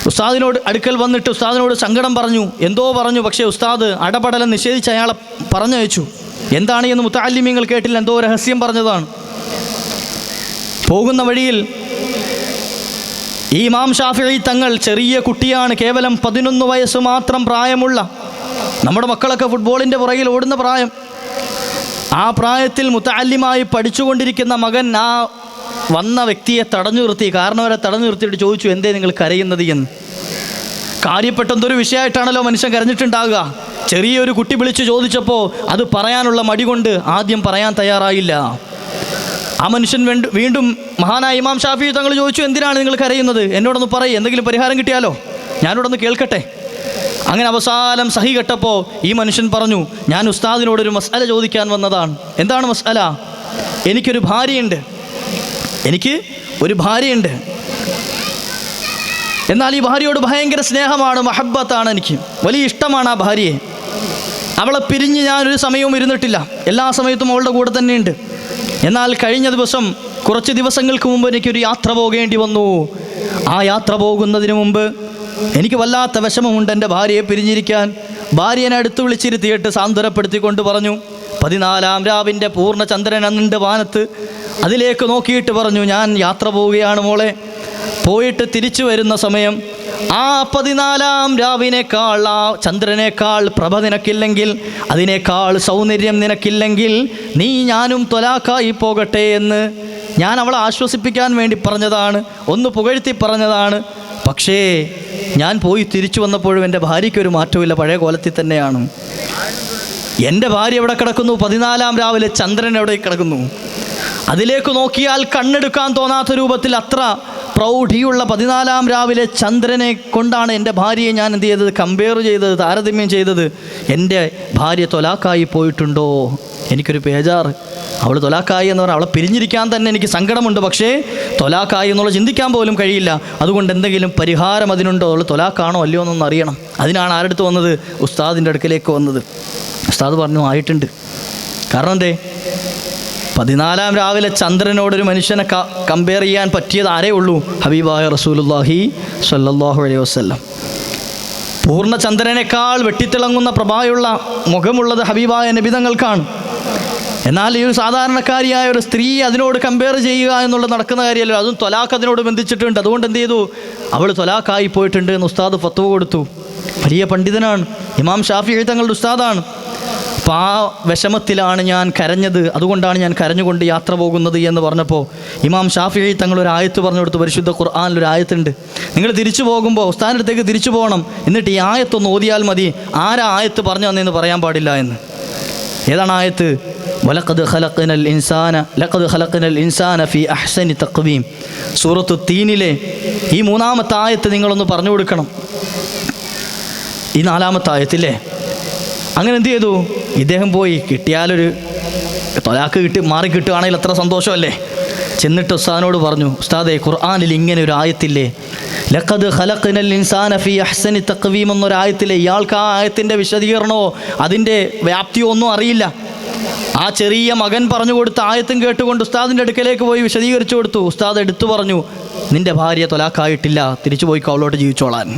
ഉസ്താദിനോട് അടുക്കൽ വന്നിട്ട് ഉസ്താദിനോട് സങ്കടം പറഞ്ഞു, എന്തോ പറഞ്ഞു. പക്ഷേ ഉസ്താദ് അടപടലം നിഷേധിച്ച് അയാളെ പറഞ്ഞയച്ചു. എന്താണ് എന്ന് മുതഅല്ലിമീങ്ങൾ കേട്ടില്ല, എന്തോ രഹസ്യം പറഞ്ഞതാണ്. പോകുന്ന വഴിയിൽ ഈ ഇമാം ഷാഫിഈ തങ്ങൾ ചെറിയ കുട്ടിയാണ്, കേവലം 11 വയസ്സ് മാത്രം പ്രായമുള്ള. നമ്മുടെ മക്കളൊക്കെ ഫുട്ബോളിൻ്റെ പുറകിൽ ഓടുന്ന പ്രായം. ആ പ്രായത്തിൽ മുതഅല്ലിമായി പഠിച്ചുകൊണ്ടിരിക്കുന്ന മകൻ ആ വന്ന വ്യക്തിയെ തടഞ്ഞു നിർത്തി, കാരണവരെ തടഞ്ഞു നിർത്തിയിട്ട് ചോദിച്ചു, എന്തേ നിങ്ങൾ കരയുന്നത് എന്ന്. കാര്യപ്പെട്ടെന്തൊരു വിഷയമായിട്ടാണല്ലോ മനുഷ്യൻ കരഞ്ഞിട്ടുണ്ടാകുക. ചെറിയൊരു കുട്ടി വിളിച്ചു ചോദിച്ചപ്പോൾ അത് പറയാനുള്ള മടി കൊണ്ട് ആദ്യം പറയാൻ തയ്യാറായില്ല. ആ മനുഷ്യൻ വീണ്ടും മഹാനായ ഇമാം ഷാഫിഈ തങ്ങൾ ചോദിച്ചു, എന്തിനാണ് നിങ്ങൾ കരയുന്നത്? എന്നോടൊന്ന് പറയ്, എന്തെങ്കിലും പരിഹാരം കിട്ടിയാലോ, ഞാനിവിടൊന്ന് കേൾക്കട്ടെ. അങ്ങനെ അവസാനം സഹി കെട്ടപ്പോൾ ഈ മനുഷ്യൻ പറഞ്ഞു, ഞാൻ ഉസ്താദിനോടൊരു മസ്അല ചോദിക്കാൻ വന്നതാണ്. എന്താണ് മസ്അല? എനിക്കൊരു ഭാര്യയുണ്ട്. എന്നാൽ ഈ ഭാര്യയോട് ഭയങ്കര സ്നേഹമാണ്, മഹബ്ബത്താണ്, എനിക്ക് വലിയ ഇഷ്ടമാണ് ആ ഭാര്യയെ. അവളെ പിരിഞ്ഞ് ഞാനൊരു സമയവും ഇരുന്നിട്ടില്ല, എല്ലാ സമയത്തും അവളുടെ കൂടെ തന്നെയുണ്ട്. എന്നാൽ കഴിഞ്ഞ ദിവസം, കുറച്ച് ദിവസങ്ങൾക്ക് മുമ്പ് എനിക്കൊരു യാത്ര പോകേണ്ടി വന്നു. ആ യാത്ര പോകുന്നതിന് മുമ്പ് എനിക്ക് വല്ലാത്ത വിഷമമുണ്ട് എൻ്റെ ഭാര്യയെ പിരിഞ്ഞിരിക്കാൻ. ഭാര്യനെ അടുത്ത് വിളിച്ചിരുത്തിയിട്ട് സാന്ത്വനപ്പെടുത്തിക്കൊണ്ട് പറഞ്ഞു, 14ാം രാവിൻ്റെ പൂർണ്ണ ചന്ദ്രൻ അന്നുണ്ട് വാനത്ത്, അതിലേക്ക് നോക്കിയിട്ട് പറഞ്ഞു, ഞാൻ യാത്ര പോവുകയാണ് മോളെ. പോയിട്ട് തിരിച്ചു വരുന്ന സമയം ആ 14ാം രാവിനേക്കാൾ, ആ ചന്ദ്രനേക്കാൾ പ്രഭ നിനക്കില്ലെങ്കിൽ, അതിനേക്കാൾ സൗന്ദര്യം നിനക്കില്ലെങ്കിൽ നീ ഞാനും ത്വലാഖായി പോകട്ടെ എന്ന് ഞാൻ അവളെ ആശ്വസിപ്പിക്കാൻ വേണ്ടി പറഞ്ഞതാണ്, ഒന്ന് പുകഴ്ത്തി പറഞ്ഞതാണ്. പക്ഷേ ഞാൻ പോയി തിരിച്ചു വന്നപ്പോഴും എൻ്റെ ഭാര്യയ്ക്കൊരു മാറ്റമില്ല, പഴയ കോലത്തിൽ തന്നെയാണ്. എൻ്റെ ഭാര്യ എവിടെ കിടക്കുന്നു? 14ാം രാവിലെ ചന്ദ്രൻ എവിടെ കിടക്കുന്നു? അതിലേക്ക് നോക്കിയാൽ കണ്ണെടുക്കാൻ തോന്നാത്ത രൂപത്തിൽ അത്ര പ്രൗഢിയുള്ള 14ാം രാവിലെ ചന്ദ്രനെ കൊണ്ടാണ് എൻ്റെ ഭാര്യയെ ഞാൻ എന്ത് ചെയ്തത്? കമ്പയർ ചെയ്തത്, താരതമ്യം ചെയ്തത്. എൻ്റെ ഭാര്യ ത്വലാഖായി പോയിട്ടുണ്ടോ? എനിക്കൊരു ബേജാറ്. അവൾ ത്വലാഖായി എന്ന് പറഞ്ഞാൽ അവളെ പിരിഞ്ഞിരിക്കാൻ തന്നെ എനിക്ക് സങ്കടമുണ്ട്. പക്ഷേ ത്വലാഖായി എന്നുള്ള ചിന്തിക്കാൻ പോലും കഴിയില്ല. അതുകൊണ്ട് എന്തെങ്കിലും പരിഹാരം അതിനുണ്ടോ? അവൾ ത്വലാഖാണോ അല്ലയോ എന്നൊന്ന് അറിയണം. അതിനാണ് ആരെടുത്ത് വന്നത്? ഉസ്താദിൻ്റെ അടുക്കലേക്ക് വന്നത്. ഉസ്താദ് പറഞ്ഞു, ആയിട്ടുണ്ട്. കാരണം എന്തേ? 14 രാവിലെ ചന്ദ്രനോടൊരു മനുഷ്യനെ കമ്പയർ ചെയ്യാൻ പറ്റിയത് ആരേ ഉള്ളൂ? ഹബീബായ റസൂലുള്ളാഹി സ്വല്ലല്ലാഹു അലൈഹി വസല്ലം. പൂർണ്ണ ചന്ദ്രനേക്കാൾ വെട്ടിത്തിളങ്ങുന്ന പ്രഭായുള്ള മുഖമുള്ളത് ഹബീബായ നബി തങ്ങൾക്കാണ്. എന്നാൽ ഈ ഒരു സാധാരണക്കാരിയായ ഒരു സ്ത്രീ അതിനോട് കമ്പയർ ചെയ്യുക എന്നുള്ളത് നടക്കുന്ന കാര്യമല്ലോ. അതും ത്വലാഖ് അതിനോട് ബന്ധിച്ചിട്ടുണ്ട്. അതുകൊണ്ട് എന്ത് ചെയ്തു? അവൾ ത്വലാഖായി പോയിട്ടുണ്ട് എന്ന് ഉസ്താദ് ഫത്വ കൊടുത്തു. വലിയ പണ്ഡിതനാണ്, ഇമാം ഷാഫിഈ തങ്ങളുടെ ഉസ്താദാണ്. അപ്പോൾ ആ വിഷമത്തിലാണ് ഞാൻ കരഞ്ഞത്, അതുകൊണ്ടാണ് ഞാൻ കരഞ്ഞുകൊണ്ട് യാത്ര പോകുന്നത് എന്ന് പറഞ്ഞപ്പോൾ ഇമാം ഷാഫിഈ തങ്ങൾ ഒരു ആയത്ത് പറഞ്ഞു കൊടുത്തു. പരിശുദ്ധ ഖുർആനിലൊരു ആയത്തുണ്ട്, നിങ്ങൾ തിരിച്ചു പോകുമ്പോൾ ഉസ്താദിൻ്റെ അടുത്തേക്ക് തിരിച്ചു പോകണം, എന്നിട്ട് ഈ ആയത്തൊന്ന് ഓതിയാൽ മതി, ആരാ ആയത്ത് പറഞ്ഞു തന്നെന്ന് പറയാൻ പാടില്ല എന്ന്. ഏതാണ് ആയത്ത്? വലഖദ് ഖലഖ്നൽ ഇൻസാന ഫീ അഹ്സനി തഖ്വീം. സൂറത്തു തീനിലെ ഈ 3-ാമത്തെ ആയത്ത് നിങ്ങളൊന്ന് പറഞ്ഞു കൊടുക്കണം. ഈ 4-ാമത്തെ ആയത്തില്ലേ? അങ്ങനെ എന്ത് ചെയ്തു? ഇദ്ദേഹം പോയി കിട്ടിയാലൊരു തൊലാക്ക് മാറി കിട്ടുകയാണെങ്കിൽ അത്ര സന്തോഷമല്ലേ. ചെന്നിട്ട് ഉസ്താദിനോട് പറഞ്ഞു, ഉസ്താദേ ഖുർആനിൽ ഇങ്ങനെ ഒരു ആയത്തില്ലേ, ലഖദ് ഖലഖ്നൽ ഇൻസാന ഫീ അഹ്സനി തഖ്വീം എന്നൊരായത്തില്ലേ, ഇയാൾക്ക് ആ ആയത്തിൻ്റെ വിശദീകരണമോ അതിൻ്റെ വ്യാപ്തിയോ ഒന്നും അറിയില്ല. ആ ചെറിയ മകൻ പറഞ്ഞു കൊടുത്ത ആയത്തും കേട്ടുകൊണ്ട് ഉസ്താദിൻ്റെ അടുക്കലേക്ക് പോയി വിശദീകരിച്ചു കൊടുത്തു. ഉസ്താദ് എടുത്തു പറഞ്ഞു, നിൻ്റെ ഭാര്യ തൊലാക്കായിട്ടില്ല, തിരിച്ചു പോയി അവളോട്ട് ജീവിച്ചോളാൻ.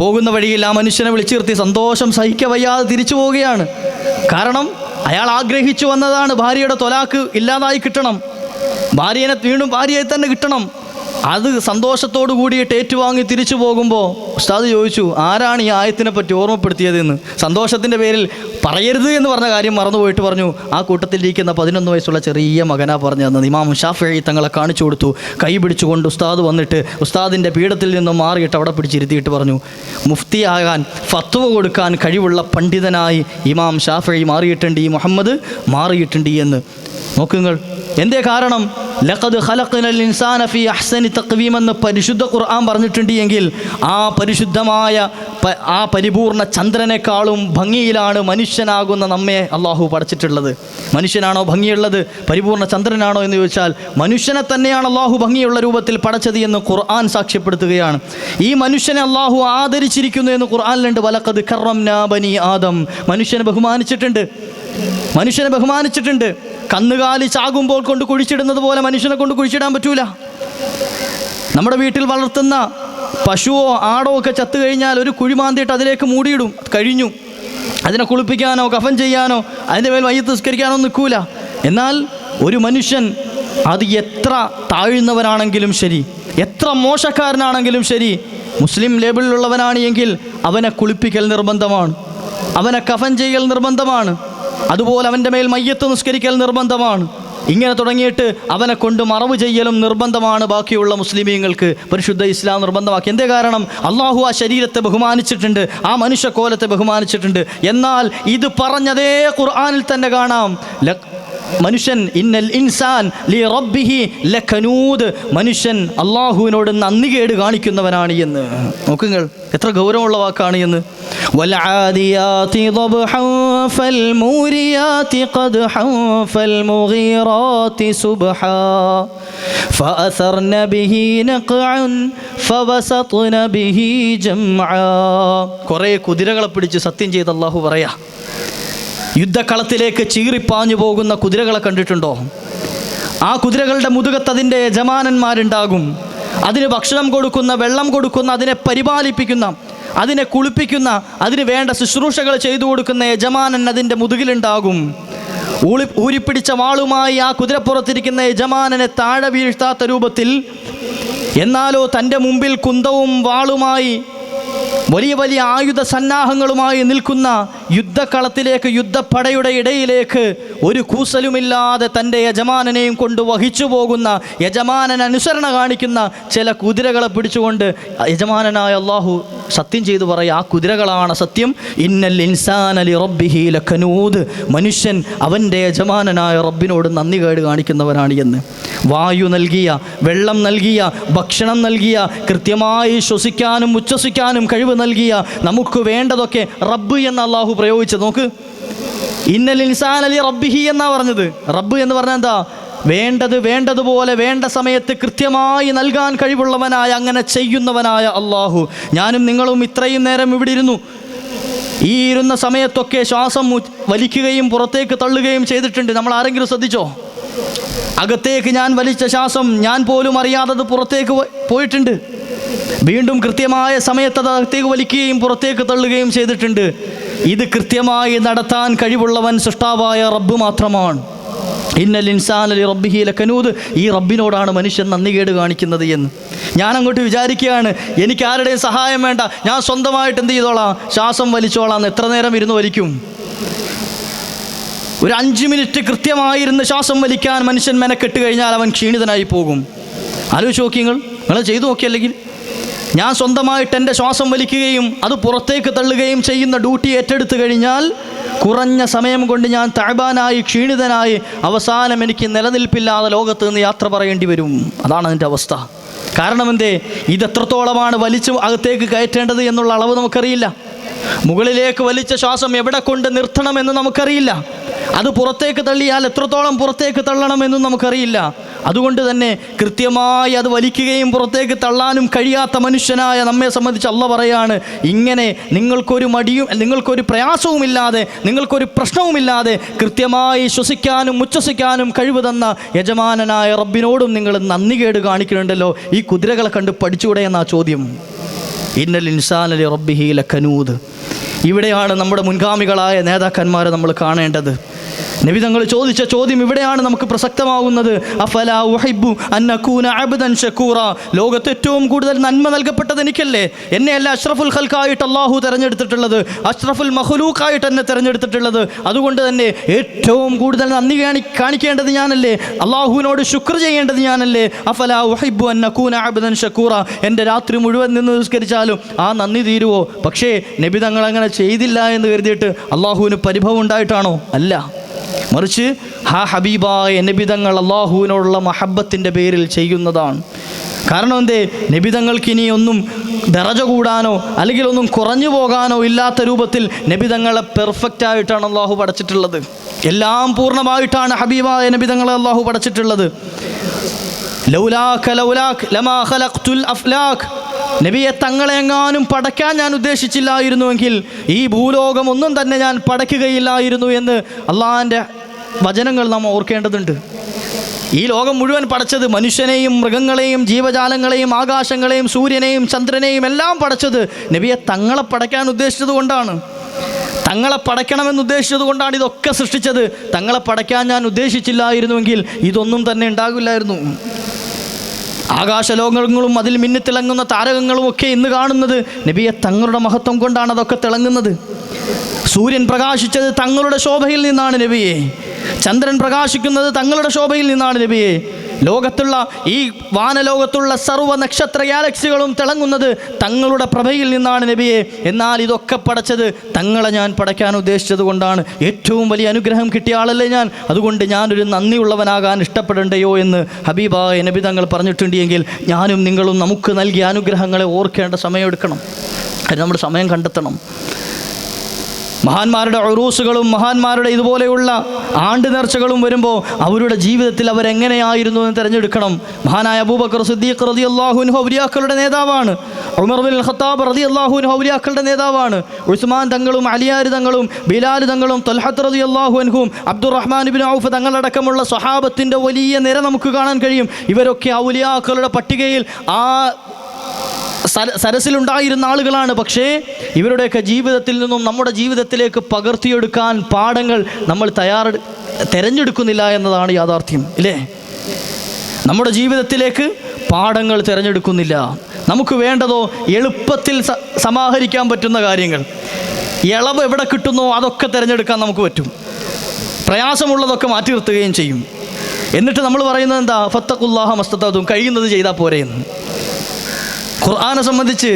പോകുന്ന വഴിയിൽ ആ മനുഷ്യനെ വിളിച്ചു നിർത്തി സന്തോഷം സഹിക്കവയ്യാതെ തിരിച്ചു പോവുകയാണ്. കാരണം അയാൾ ആഗ്രഹിച്ചു വന്നതാണ് ഭാര്യയുടെ തൊലാക്ക് ഇല്ലാതായി കിട്ടണം, ഭാര്യനെ വീണ്ടും ഭാര്യയെ തന്നെ കിട്ടണം. അത് സന്തോഷത്തോടു കൂടിയിട്ട് ഏറ്റുവാങ്ങി തിരിച്ചു പോകുമ്പോൾ ഉസ്താദ് ചോദിച്ചു, ആരാണ് ഈ ആയത്തിനെ പറ്റി ഓർമ്മപ്പെടുത്തിയതെന്ന്. സന്തോഷത്തിൻ്റെ പേരിൽ പറയരുത് എന്ന് പറഞ്ഞ കാര്യം മറന്നുപോയിട്ട് പറഞ്ഞു, ആ കൂട്ടത്തിലിരിക്കുന്ന 11 വയസ്സുള്ള ചെറിയ മകനാ പറഞ്ഞു തന്നത്. ഇമാം ഷാഫിഈ തങ്ങളെ കാണിച്ചു കൊടുത്തു. കൈ പിടിച്ചുകൊണ്ട് ഉസ്താദ് വന്നിട്ട് ഉസ്താദിൻ്റെ പീഠത്തിൽ നിന്നും മാറിയിട്ട് അവിടെ പിടിച്ചിരുത്തിയിട്ട് പറഞ്ഞു, മുഫ്തിയാകാൻ ഫത്വ കൊടുക്കാൻ കഴിവുള്ള പണ്ഡിതനായി ഇമാം ഷാഫിഈ മാറിയിട്ടുണ്ട്, ഈ മുഹമ്മദ് മാറിയിട്ടുണ്ട് എന്ന്. നോക്കുങ്ങൾ, എന്തേ കാരണം? ലഖദ് ഖലഖ്നൽ ഇൻസാന ഫീ അഹ്സനി തഖ്വീം എന്ന് പരിശുദ്ധ ഖുർആൻ പറഞ്ഞിട്ടുണ്ട് എങ്കിൽ ആ പരിശുദ്ധമായ ആ പരിപൂർണ ചന്ദ്രനേക്കാളും ഭംഗിയിലാണ് മനുഷ്യനാകുന്ന നമ്മെ അള്ളാഹു പടച്ചിട്ടുള്ളത്. മനുഷ്യനാണോ ഭംഗിയുള്ളത്, പരിപൂർണ ചന്ദ്രനാണോ എന്ന് ചോദിച്ചാൽ മനുഷ്യനെ തന്നെയാണ് അള്ളാഹു ഭംഗിയുള്ള രൂപത്തിൽ പടച്ചത് എന്ന് ഖുർആൻ സാക്ഷ്യപ്പെടുത്തുകയാണ്. ഈ മനുഷ്യനെ അള്ളാഹു ആദരിച്ചിരിക്കുന്നു എന്ന് ഖുർആനിലുണ്ട്. വലഖദ് കറംനാ ബനി ആദം, മനുഷ്യനെ ബഹുമാനിച്ചിട്ടുണ്ട്, മനുഷ്യനെ ബഹുമാനിച്ചിട്ടുണ്ട്. കന്നുകാലി ചാകുമ്പോൾ കൊണ്ട് കുഴിച്ചിടുന്നത് പോലെ മനുഷ്യനെ കൊണ്ട് കുഴിച്ചിടാൻ പറ്റൂല. നമ്മുടെ വീട്ടിൽ വളർത്തുന്ന പശുവോ ആടോ ഒക്കെ ചത്തു കഴിഞ്ഞാൽ ഒരു കുഴി മാന്തിയിട്ട് അതിലേക്ക് മൂടിയിടും, കഴിഞ്ഞു. അതിനെ കുളിപ്പിക്കാനോ കഫൻ ചെയ്യാനോ അതിൻ്റെ മേൽ മയ്യത്ത് നിസ്കരിക്കാനോ നിൽക്കൂല. എന്നാൽ ഒരു മനുഷ്യൻ അത് എത്ര താഴ്ന്നവനാണെങ്കിലും ശരി, എത്ര മോശക്കാരനാണെങ്കിലും ശരി, മുസ്ലിം ലേബിളിലുള്ളവനാണ് എങ്കിൽ അവനെ കുളിപ്പിക്കൽ നിർബന്ധമാണ്, അവനെ കഫൻ ചെയ്യൽ നിർബന്ധമാണ്, അതുപോലെ അവൻ്റെ മേൽ മയ്യത്ത് നിസ്കരിക്കൽ നിർബന്ധമാണ്. ഇങ്ങനെ തുടങ്ങിയിട്ട് അവനെ കൊണ്ട് മറവ് ചെയ്യലും നിർബന്ധമാണ് ബാക്കിയുള്ള മുസ്ലിമീങ്ങൾക്ക്. പരിശുദ്ധ ഇസ്ലാം നിർബന്ധമാക്കി. എന്തേ കാരണം? അള്ളാഹു ആ ശരീരത്തെ ബഹുമാനിച്ചിട്ടുണ്ട്, ആ മനുഷ്യക്കോലത്തെ ബഹുമാനിച്ചിട്ടുണ്ട്. എന്നാൽ ഇത് പറഞ്ഞതേ ഖുർആനിൽ തന്നെ കാണാം. മനുഷ്യൻ ഇന്നൽ ഇൻസാൻ ലി റബ്ബിഹി ലകനൂദ്, മനുഷ്യൻ അള്ളാഹുവിനോട് നന്ദികേട് കാണിക്കുന്നവനാണ് എന്ന്. നോക്കുങ്ങൾ, എത്ര ഗൗരവമുള്ള വാക്കാണ് എന്ന്. വൽആദിയാതി ളബ്ഹൻ ഫൽമൂരിയാതി ഖദ്ഹൻ ഫൽമുഗീറാതി സുബ്ഹാ ഫഅസർന ബിഹി നഖഅൻ ഫവസത്ന ബിഹി ജംആ. കുറേ കുതിരകളെ പിടിച്ച് സത്യം ചെയ്ത് അള്ളാഹു പറയാ. യുദ്ധക്കളത്തിലേക്ക് ചീറിപ്പാഞ്ഞു പോകുന്ന കുതിരകളെ കണ്ടിട്ടുണ്ടോ? ആ കുതിരകളുടെ മുതുകത്ത് അതിൻ്റെ യജമാനന്മാരുണ്ടാകും. അതിന് ഭക്ഷണം കൊടുക്കുന്ന, വെള്ളം കൊടുക്കുന്ന, അതിനെ പരിപാലിപ്പിക്കുന്ന, അതിനെ കുളിപ്പിക്കുന്ന, അതിന് വേണ്ട ശുശ്രൂഷകൾ ചെയ്തു കൊടുക്കുന്ന യജമാനൻ അതിൻ്റെ മുതുകിലുണ്ടാകും. ഊരിപ്പിടിച്ച വാളുമായി ആ കുതിരപ്പുറത്തിരിക്കുന്ന യജമാനനെ താഴെ വീഴ്ത്താത്ത രൂപത്തിൽ, എന്നാലോ തൻ്റെ മുമ്പിൽ കുന്തവും വാളുമായി വലിയ വലിയ ആയുധ സന്നാഹങ്ങളുമായി നിൽക്കുന്ന യുദ്ധക്കളത്തിലേക്ക്, യുദ്ധപ്പടയുടെ ഇടയിലേക്ക് ഒരു കൂസലുമില്ലാതെ തൻ്റെ യജമാനനെയും കൊണ്ട് വഹിച്ചു പോകുന്ന, യജമാനൻ അനുസരണ കാണിക്കുന്ന ചില കുതിരകളെ പിടിച്ചുകൊണ്ട് യജമാനനായ അള്ളാഹു സത്യം ചെയ്തു പറയുക, ആ കുതിരകളാണ് സത്യം. ഇന്നൽ ഇൻസാന ലി റബ്ബിഹി ലകനൂദ്, മനുഷ്യൻ അവൻ്റെ യജമാനനായ റബ്ബിനോട് നന്ദി കേട് കാണിക്കുന്നവനാണ് എന്ന്. വായു നൽകിയ, വെള്ളം നൽകിയ, ഭക്ഷണം നൽകിയ, കൃത്യമായി ശ്വസിക്കാനും ഉച്ഛ്വസിക്കാനും കഴിവ് നൽകിയ, നമുക്ക് വേണ്ടതൊക്കെ റബ്ബ് എന്ന അള്ളാഹു പ്രയോഗിച്ചത്. നോക്ക്, ഇന്നൽ ഇൻസാന ലി റബ്ബിഹി എന്നാ പറഞ്ഞത്. റബ്ബ് എന്ന് പറഞ്ഞാൽ എന്താ? വേണ്ടത് വേണ്ടതുപോലെ വേണ്ട സമയത്ത് കൃത്യമായി നൽകാൻ കഴിവുള്ളവനായ, അങ്ങനെ ചെയ്യുന്നവനായ അള്ളാഹു. ഞാനും നിങ്ങളും ഇത്രയും നേരം ഇവിടെ ഇരുന്നു, ഈ ഇരുന്ന സമയത്തൊക്കെ ശ്വാസം വലിക്കുകയും പുറത്തേക്ക് തള്ളുകയും ചെയ്തിട്ടുണ്ട്. നമ്മൾ ആരെങ്കിലും ശ്രദ്ധിച്ചോ? അകത്തേക്ക് ഞാൻ വലിച്ച ശ്വാസം ഞാൻ പോലും അറിയാതെ പുറത്തേക്ക് പോയിട്ടുണ്ട്. വീണ്ടും കൃത്യമായ സമയത്ത് അത് അകത്തേക്ക് വലിക്കുകയും പുറത്തേക്ക് തള്ളുകയും ചെയ്തിട്ടുണ്ട്. ഇത് കൃത്യമായി നടത്താൻ കഴിവുള്ളവൻ സൃഷ്ടാവായ റബ്ബ് മാത്രമാണ്. ഇന്നൽ ഇൻസാന ലിറബ്ബിഹി ലകനൂദ്. ഈ റബ്ബിനോടാണ് മനുഷ്യൻ നന്ദികേട് കാണിക്കുന്നത് എന്ന്. ഞാൻ അങ്ങോട്ട് വിചാരിക്കുകയാണ്, എനിക്ക് ആരുടെയും സഹായം വേണ്ട, ഞാൻ സ്വന്തമായിട്ട് എന്ത് ചെയ്തോളാം, ശ്വാസം വലിച്ചോളാം. എത്ര നേരം ഇരുന്ന് വലിക്കും? ഒരു 5 മിനിറ്റ് കൃത്യമായിരുന്ന് ശ്വാസം വലിക്കാൻ മനുഷ്യൻ മെനക്കെട്ട് കഴിഞ്ഞാൽ അവൻ ക്ഷീണിതനായി പോകും. ആലോചിച്ച് നോക്കി, നിങ്ങൾ ചെയ്തു നോക്കിയല്ലെങ്കിൽ. ഞാൻ സ്വന്തമായിട്ട് എൻ്റെ ശ്വാസം വലിക്കുകയും അത് പുറത്തേക്ക് തള്ളുകയും ചെയ്യുന്ന ഡ്യൂട്ടി ഏറ്റെടുത്ത് കഴിഞ്ഞാൽ കുറഞ്ഞ സമയം കൊണ്ട് ഞാൻ തഅബാനായി ക്ഷീണിതനായി അവസാനം എനിക്ക് നിലനിൽപ്പില്ലാതെ ലോകത്ത് നിന്ന് യാത്ര പറയേണ്ടി വരും. അതാണ് അതിൻ്റെ അവസ്ഥ. കാരണം എന്തേ? ഇതെത്രത്തോളമാണ് വലിച്ച് അകത്തേക്ക് കയറ്റേണ്ടത് എന്നുള്ള അളവ് നമുക്കറിയില്ല. മുകളിലേക്ക് വലിച്ച ശ്വാസം എവിടെ കൊണ്ട് നിർത്തണമെന്ന് നമുക്കറിയില്ല. അത് പുറത്തേക്ക് തള്ളിയാൽ എത്രത്തോളം പുറത്തേക്ക് തള്ളണമെന്നും നമുക്കറിയില്ല. അതുകൊണ്ട് തന്നെ കൃത്യമായി അത് വലിക്കുകയും പുറത്തേക്ക് തള്ളാനും കഴിയാത്ത മനുഷ്യനായ നമ്മെ സംബന്ധിച്ച് അല്ലാഹ് പറയാണ്, ഇങ്ങനെ നിങ്ങൾക്കൊരു മടിയും നിങ്ങൾക്കൊരു പ്രയാസവുമില്ലാതെ നിങ്ങൾക്കൊരു പ്രശ്നവുമില്ലാതെ കൃത്യമായി ശ്വസിക്കാനും ഉച്ഛസിക്കാനും കഴിവ് തന്ന യജമാനനായ റബ്ബിനോടും നിങ്ങൾ നന്ദികേട് കാണിക്കുന്നുണ്ടല്ലോ. ഈ കുതിരകളെ കണ്ട് പഠിച്ചുകൂടെ എന്നാ ചോദ്യം. ഇന്നൽ ഇൻസാന ലിറബ്ബിഹി ലകനൂദ്. ഇവിടെയാണ് നമ്മുടെ മുൻഗാമികളായ നേതാക്കന്മാരെ നമ്മൾ കാണേണ്ടത്. നബി തങ്ങൾ ചോദിച്ച ചോദ്യം ഇവിടെയാണ് നമുക്ക് പ്രസക്തമാകുന്നത്. അഫലാ ഉഹിബ്ബു അൻ അകൂന അബ്ദൻ ശകൂറ. ലോകത്ത് ഏറ്റവും കൂടുതൽ നന്മ നൽകപ്പെട്ടത് എനിക്കല്ലേ? എന്നെയല്ല അഷ്റഫുൽ ഖൽഖായിട്ട് അല്ലാഹു തിരഞ്ഞെടുത്തിട്ടുള്ളത്, അഷ്റഫുൽ മഖ്ലൂഖായിട്ട് എന്നെ തിരഞ്ഞെടുത്തിട്ടുള്ളത്. അതുകൊണ്ട് തന്നെ ഏറ്റവും കൂടുതൽ നന്ദി കാണിക്കേണ്ടത് ഞാനല്ലേ? അള്ളാഹുവിനോട് ശുക്ർ ചെയ്യേണ്ടത് ഞാനല്ലേ? അഫലാ ഉഹിബ്ബു അൻ അകൂന അബ്ദൻ ശകൂറ. എൻ്റെ രാത്രി മുഴുവൻ നിന്ന് നിസ്കരിച്ചാലും ആ നന്ദി തീരുവോ? പക്ഷേ നബി തങ്ങൾ അങ്ങനെ ചെയ്തില്ല എന്ന് കരുതിയിട്ട് അള്ളാഹുവിന് പരിഭവം ഉണ്ടായിട്ടാണോ? അല്ല, മറിച്ച് ഹബീബായ നബിതങ്ങൾ അള്ളാഹുവിനോടുള്ള മഹബത്തിൻ്റെ പേരിൽ ചെയ്യുന്നതാണ്. കാരണം എന്തേ? നബിതങ്ങൾക്ക് ഇനി ഒന്നും ദറജ കൂടാനോ അല്ലെങ്കിൽ ഒന്നും കുറഞ്ഞു പോകാനോ ഇല്ലാത്ത രൂപത്തിൽ നബിതങ്ങളെ പെർഫെക്റ്റ് ആയിട്ടാണ് അള്ളാഹു പടച്ചിട്ടുള്ളത്. എല്ലാം പൂർണ്ണമായിട്ടാണ് ഹബീബായ നബിതങ്ങളെ അള്ളാഹു പടച്ചിട്ടുള്ളത്. ലൗലാക ലൗലാക് ലമാ ഖലഖ്തുൽ അഫ്ലാക്. നബിയെ തങ്ങളെ എങ്ങാനും പടയ്ക്കാൻ ഞാൻ ഉദ്ദേശിച്ചില്ലായിരുന്നുവെങ്കിൽ ഈ ഭൂലോകം ഒന്നും തന്നെ ഞാൻ പടയ്ക്കുകയില്ലായിരുന്നു എന്ന് അള്ളാഹിൻ്റെ വചനങ്ങൾ നാം ഓർക്കേണ്ടതുണ്ട്. ഈ ലോകം മുഴുവൻ പടച്ചത് മനുഷ്യനെയും മൃഗങ്ങളെയും ജീവജാലങ്ങളെയും ആകാശങ്ങളെയും സൂര്യനെയും ചന്ദ്രനെയും എല്ലാം പടച്ചത് നബിയെ തങ്ങളെ പടയ്ക്കാൻ ഉദ്ദേശിച്ചത് കൊണ്ടാണ്. തങ്ങളെ പടയ്ക്കണമെന്ന് ഉദ്ദേശിച്ചത് കൊണ്ടാണ് ഇതൊക്കെ സൃഷ്ടിച്ചത്. തങ്ങളെ പടയ്ക്കാൻ ഞാൻ ഉദ്ദേശിച്ചില്ലായിരുന്നുവെങ്കിൽ ഇതൊന്നും തന്നെ ഉണ്ടാകില്ലായിരുന്നു. ആകാശലോകങ്ങളും അതിൽ മിന്നിത്തിളങ്ങുന്ന താരകങ്ങളും ഒക്കെ ഇന്ന് കാണുന്നത് നബിയെ തങ്ങളുടെ മഹത്വം കൊണ്ടാണ് അതൊക്കെ തിളങ്ങുന്നത്. സൂര്യൻ പ്രകാശിച്ചത് തങ്ങളുടെ ശോഭയിൽ നിന്നാണ് നബിയെ. ചന്ദ്രൻ പ്രകാശിക്കുന്നത് തങ്ങളുടെ ശോഭയിൽ നിന്നാണ് നബിയെ. ലോകത്തുള്ള ഈ വാനലോകത്തുള്ള സർവ്വ നക്ഷത്ര ഗാലക്സികളും തിളങ്ങുന്നത് തങ്ങളുടെ പ്രഭയിൽ നിന്നാണ് നബിയെ. എന്നാൽ ഇതൊക്കെ പടച്ചത് തങ്ങളെ ഞാൻ പടയ്ക്കാൻ ഉദ്ദേശിച്ചത് കൊണ്ടാണ്. ഏറ്റവും വലിയ അനുഗ്രഹം കിട്ടിയ ആളല്ലേ ഞാൻ. അതുകൊണ്ട് ഞാനൊരു നന്ദിയുള്ളവനാകാൻ ഇഷ്ടപ്പെടണ്ടയോ എന്ന് ഹബീബായ നബി തങ്ങൾ പറഞ്ഞിട്ടുണ്ടെങ്കിൽ ഞാനും നിങ്ങളും നമുക്ക് നൽകിയ അനുഗ്രഹങ്ങളെ ഓർക്കേണ്ട സമയമെടുക്കണം. അത് നമ്മുടെ സമയം കണ്ടെത്തണം. മഹാന്മാരുടെ ഉറൂസുകളും മഹാന്മാരുടെ ഇതുപോലെയുള്ള ആണ്ട് നേർച്ചകളും വരുമ്പോൾ അവരുടെ ജീവിതത്തിൽ അവരെങ്ങനെയായിരുന്നു എന്ന് തിരഞ്ഞെടുക്കണം. മഹാനായ അബൂബക്കർ സിദ്ദീഖ് റളിയല്ലാഹു അൻഹു ഔലിയാക്കളുടെ നേതാവാണ്. ഉമർ ബിൻ ഖത്താബ് റളിയല്ലാഹു അൻഹു ഔലിയാക്കളുടെ നേതാവാണ്. ഉസ്മാൻ തങ്ങളും അലിയാർ തങ്ങളും ബിലാൽ തങ്ങളും തൽഹത്ത് റളിയല്ലാഹു അൻഹും അബ്ദുറഹ്മാൻ ഇബ്നു ഔഫ് തങ്ങളടക്കമുള്ള സ്വഹാബത്തിൻ്റെ വലിയ നിര നമുക്ക് കാണാൻ കഴിയും. ഇവരൊക്കെ ഔലിയാക്കളുടെ പട്ടികയിൽ ആ സരസിലുണ്ടായിരുന്ന ആളുകളാണ്. പക്ഷേ ഇവരുടെയൊക്കെ ജീവിതത്തിൽ നിന്നും നമ്മുടെ ജീവിതത്തിലേക്ക് പകർത്തിയെടുക്കാൻ പാഠങ്ങൾ നമ്മൾ തിരഞ്ഞെടുക്കുന്നില്ല എന്നതാണ് യാഥാർത്ഥ്യം, ഇല്ലേ? നമ്മുടെ ജീവിതത്തിലേക്ക് പാഠങ്ങൾ തിരഞ്ഞെടുക്കുന്നില്ല. നമുക്ക് വേണ്ടതോ എളുപ്പത്തിൽ സമാഹരിക്കാൻ പറ്റുന്ന കാര്യങ്ങൾ. ഇളവ് എവിടെ കിട്ടുന്നോ അതൊക്കെ തിരഞ്ഞെടുക്കാൻ നമുക്ക് പറ്റും. പ്രയാസമുള്ളതൊക്കെ മാറ്റി നിർത്തുകയും ചെയ്യും. എന്നിട്ട് നമ്മൾ പറയുന്നത് എന്താ? ഫത്തഖുല്ലാഹ മസ്തതഅതും, കഴിയുന്നത് ചെയ്താൽ പോരെയെന്ന്. ഖുർആനെ സംബന്ധിച്ച്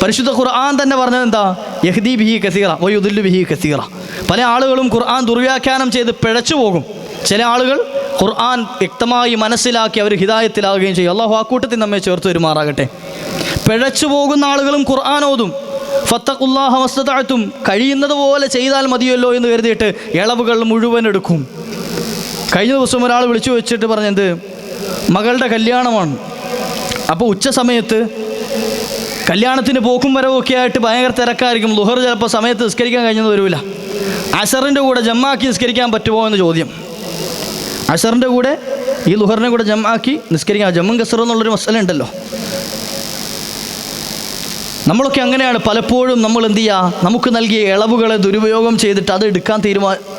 പരിശുദ്ധ ഖുർആൻ തന്നെ പറഞ്ഞത് എന്താ? യഹ്ദി ബിഹി കസീറ വയുദില്ലു ബിഹി കസീറ. പല ആളുകളും ഖുർആൻ ദുർവ്യാഖ്യാനം ചെയ്ത് പിഴച്ചു പോകും. ചില ആളുകൾ ഖുർആൻ വ്യക്തമായി മനസ്സിലാക്കി അവർ ഹിദായത്തിലാവുകയും ചെയ്യും. അള്ളാഹു ആ കൂട്ടത്തിൽ നമ്മെ ചേർത്ത് വരുമാറാകട്ടെ. പിഴച്ചു പോകുന്ന ആളുകളും ഖുർആൻ ഓതും. ഫത്തഖുല്ലാഹ മസ്തതഅതും, കഴിയുന്നത് പോലെ ചെയ്താൽ മതിയല്ലോ എന്ന് കരുതിയിട്ട് ഇളവുകൾ മുഴുവൻ എടുക്കും. കഴിഞ്ഞ ദിവസം ഒരാൾ വിളിച്ചു വെച്ചിട്ട് പറഞ്ഞത് മകളുടെ കല്യാണമാണ്. അപ്പോൾ ഉച്ച സമയത്ത് കല്യാണത്തിന് പോക്കും വരവും ഒക്കെ ആയിട്ട് ഭയങ്കര തിരക്കായിരിക്കും. ളുഹർ ചിലപ്പോൾ സമയത്ത് നിസ്കരിക്കാൻ കഴിഞ്ഞെന്ന് വരില്ല. അസറിൻ്റെ കൂടെ ജമ്മാക്കി നിസ്കരിക്കാൻ പറ്റുമോ എന്ന് ചോദ്യം. അസറിൻ്റെ കൂടെ ഈ ളുഹറിനെ കൂടെ ജമ്മാക്കി നിസ്കരിക്കാം. ജമ്മും കസർ എന്നുള്ളൊരു മസല ഉണ്ടല്ലോ. നമ്മളൊക്കെ അങ്ങനെയാണ്. പലപ്പോഴും നമ്മൾ എന്ത് ചെയ്യുക, നമുക്ക് നൽകിയ ഇളവുകളെ ദുരുപയോഗം ചെയ്തിട്ട് അത് എടുക്കാൻ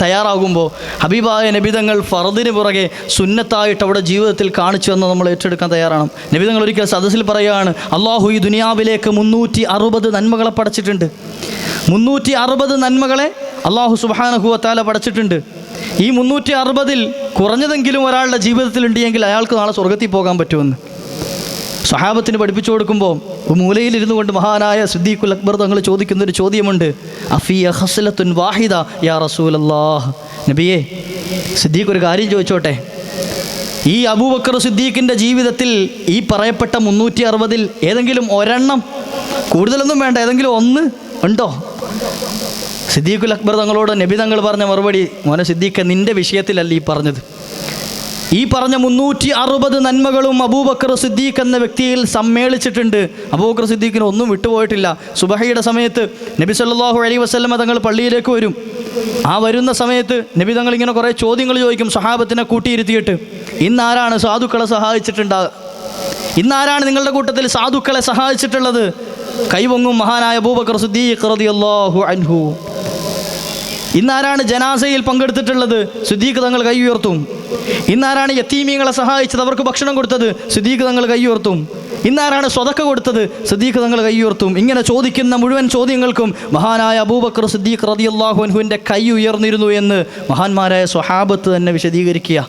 തയ്യാറാകുമ്പോൾ ഹബീബായ നബിതങ്ങൾ ഫർദിന് പുറകെ സുന്നത്തായിട്ട് അവിടെ ജീവിതത്തിൽ കാണിച്ചു എന്ന് നമ്മൾ ഏറ്റെടുക്കാൻ തയ്യാറാണ്. നബിതങ്ങൾ ഒരിക്കൽ സദസ്സിൽ പറയുകയാണ്, അള്ളാഹു ഈ ദുനിയാവിലേക്ക് 360 നന്മകളെ പടച്ചിട്ടുണ്ട്. 360 നന്മകളെ അള്ളാഹു സുബ്ഹാനഹു വ തആല പടച്ചിട്ടുണ്ട്. ഈ 360-ൽ കുറഞ്ഞതെങ്കിലും ഒരാളുടെ ജീവിതത്തിലുണ്ടെങ്കിൽ അയാൾക്ക് നാളെ സ്വർഗത്തിൽ പോകാൻ പറ്റുമെന്ന് സ്വഹാബത്തിന് പഠിപ്പിച്ചു കൊടുക്കുമ്പോൾ മൂലയിലിരുന്നു കൊണ്ട് മഹാനായ സിദ്ദീഖുൽ അക്ബർ തങ്ങൾ ചോദിക്കുന്നൊരു ചോദ്യമുണ്ട്. അഫിയ ഖസ്ലത്തുൻ വാഹിദ യാ റസൂലല്ലാഹ്. നബിയേ, സിദ്ദീഖ് ഒരു കാര്യം ചോദിച്ചോട്ടെ, ഈ അബൂബക്കർ സിദ്ദീഖിൻ്റെ ജീവിതത്തിൽ ഈ പറയപ്പെട്ട 360-ൽ ഏതെങ്കിലും ഒരെണ്ണം, കൂടുതലൊന്നും വേണ്ട, ഏതെങ്കിലും ഒന്ന് ഉണ്ടോ? സിദ്ദീഖുൽ അക്ബർ തങ്ങളോട് നബി തങ്ങൾ പറഞ്ഞ മറുപടി, മോനെ സിദ്ദീഖ്, നിൻ്റെ വിഷയത്തിലല്ല ഈ പറഞ്ഞത്. ഈ പറഞ്ഞ 360 നന്മകളും അബൂബക്കർ സിദ്ദീഖ് എന്ന വ്യക്തിയിൽ സമ്മേളിച്ചിട്ടുണ്ട്. അബൂബക്കർ സിദ്ദീഖിന് ഒന്നും വിട്ടുപോയിട്ടില്ല. സുബഹയുടെ സമയത്ത് നബി സല്ലല്ലാഹു അലൈഹി വസല്ലമ തങ്ങൾ പള്ളിയിലേക്ക് വരും. ആ വരുന്ന സമയത്ത് നബി തങ്ങൾ ഇങ്ങനെ കുറേ ചോദ്യങ്ങൾ ചോദിക്കും സ്വഹാബത്തിനെ കൂട്ടിയിരുത്തിയിട്ട്. ഇന്നാരാണ് സാധുക്കളെ സഹായിച്ചിട്ടുണ്ടാകുക? ഇന്നാരാണ് നിങ്ങളുടെ കൂട്ടത്തിൽ സാധുക്കളെ സഹായിച്ചിട്ടുള്ളത്? കൈവങ്ങും മഹാനായ അബൂബക്കർ സിദ്ദീഖ് റളിയല്ലാഹു അൻഹു. ഇന്നാരാണ് ജനാസയിൽ പങ്കെടുത്തിട്ടുള്ളത്? സിദ്ദീഖ് തങ്ങൾ കൈ ഉയർത്തും. ഇന്നാരാണ് യതീമീങ്ങളെ സഹായിച്ചത്, അവർക്ക് ഭക്ഷണം കൊടുത്തത്? സിദ്ദീഖ് തങ്ങൾ കൈ ഉയർത്തും. ഇന്നാരാണ് സ്വതക്ക കൊടുത്തത്? സിദ്ദീഖ് തങ്ങൾ കൈ ഉയർത്തും. ഇങ്ങനെ ചോദിക്കുന്ന മുഴുവൻ ചോദ്യങ്ങൾക്കും മഹാനായ അബൂബക്കർ സിദ്ദീഖ് റളിയല്ലാഹു അൻഹുവിൻ്റെ കൈ ഉയർന്നിരുന്നു എന്ന് മഹാന്മാരായ സ്വഹാബത്ത് തന്നെ വിശദീകരിക്കുക.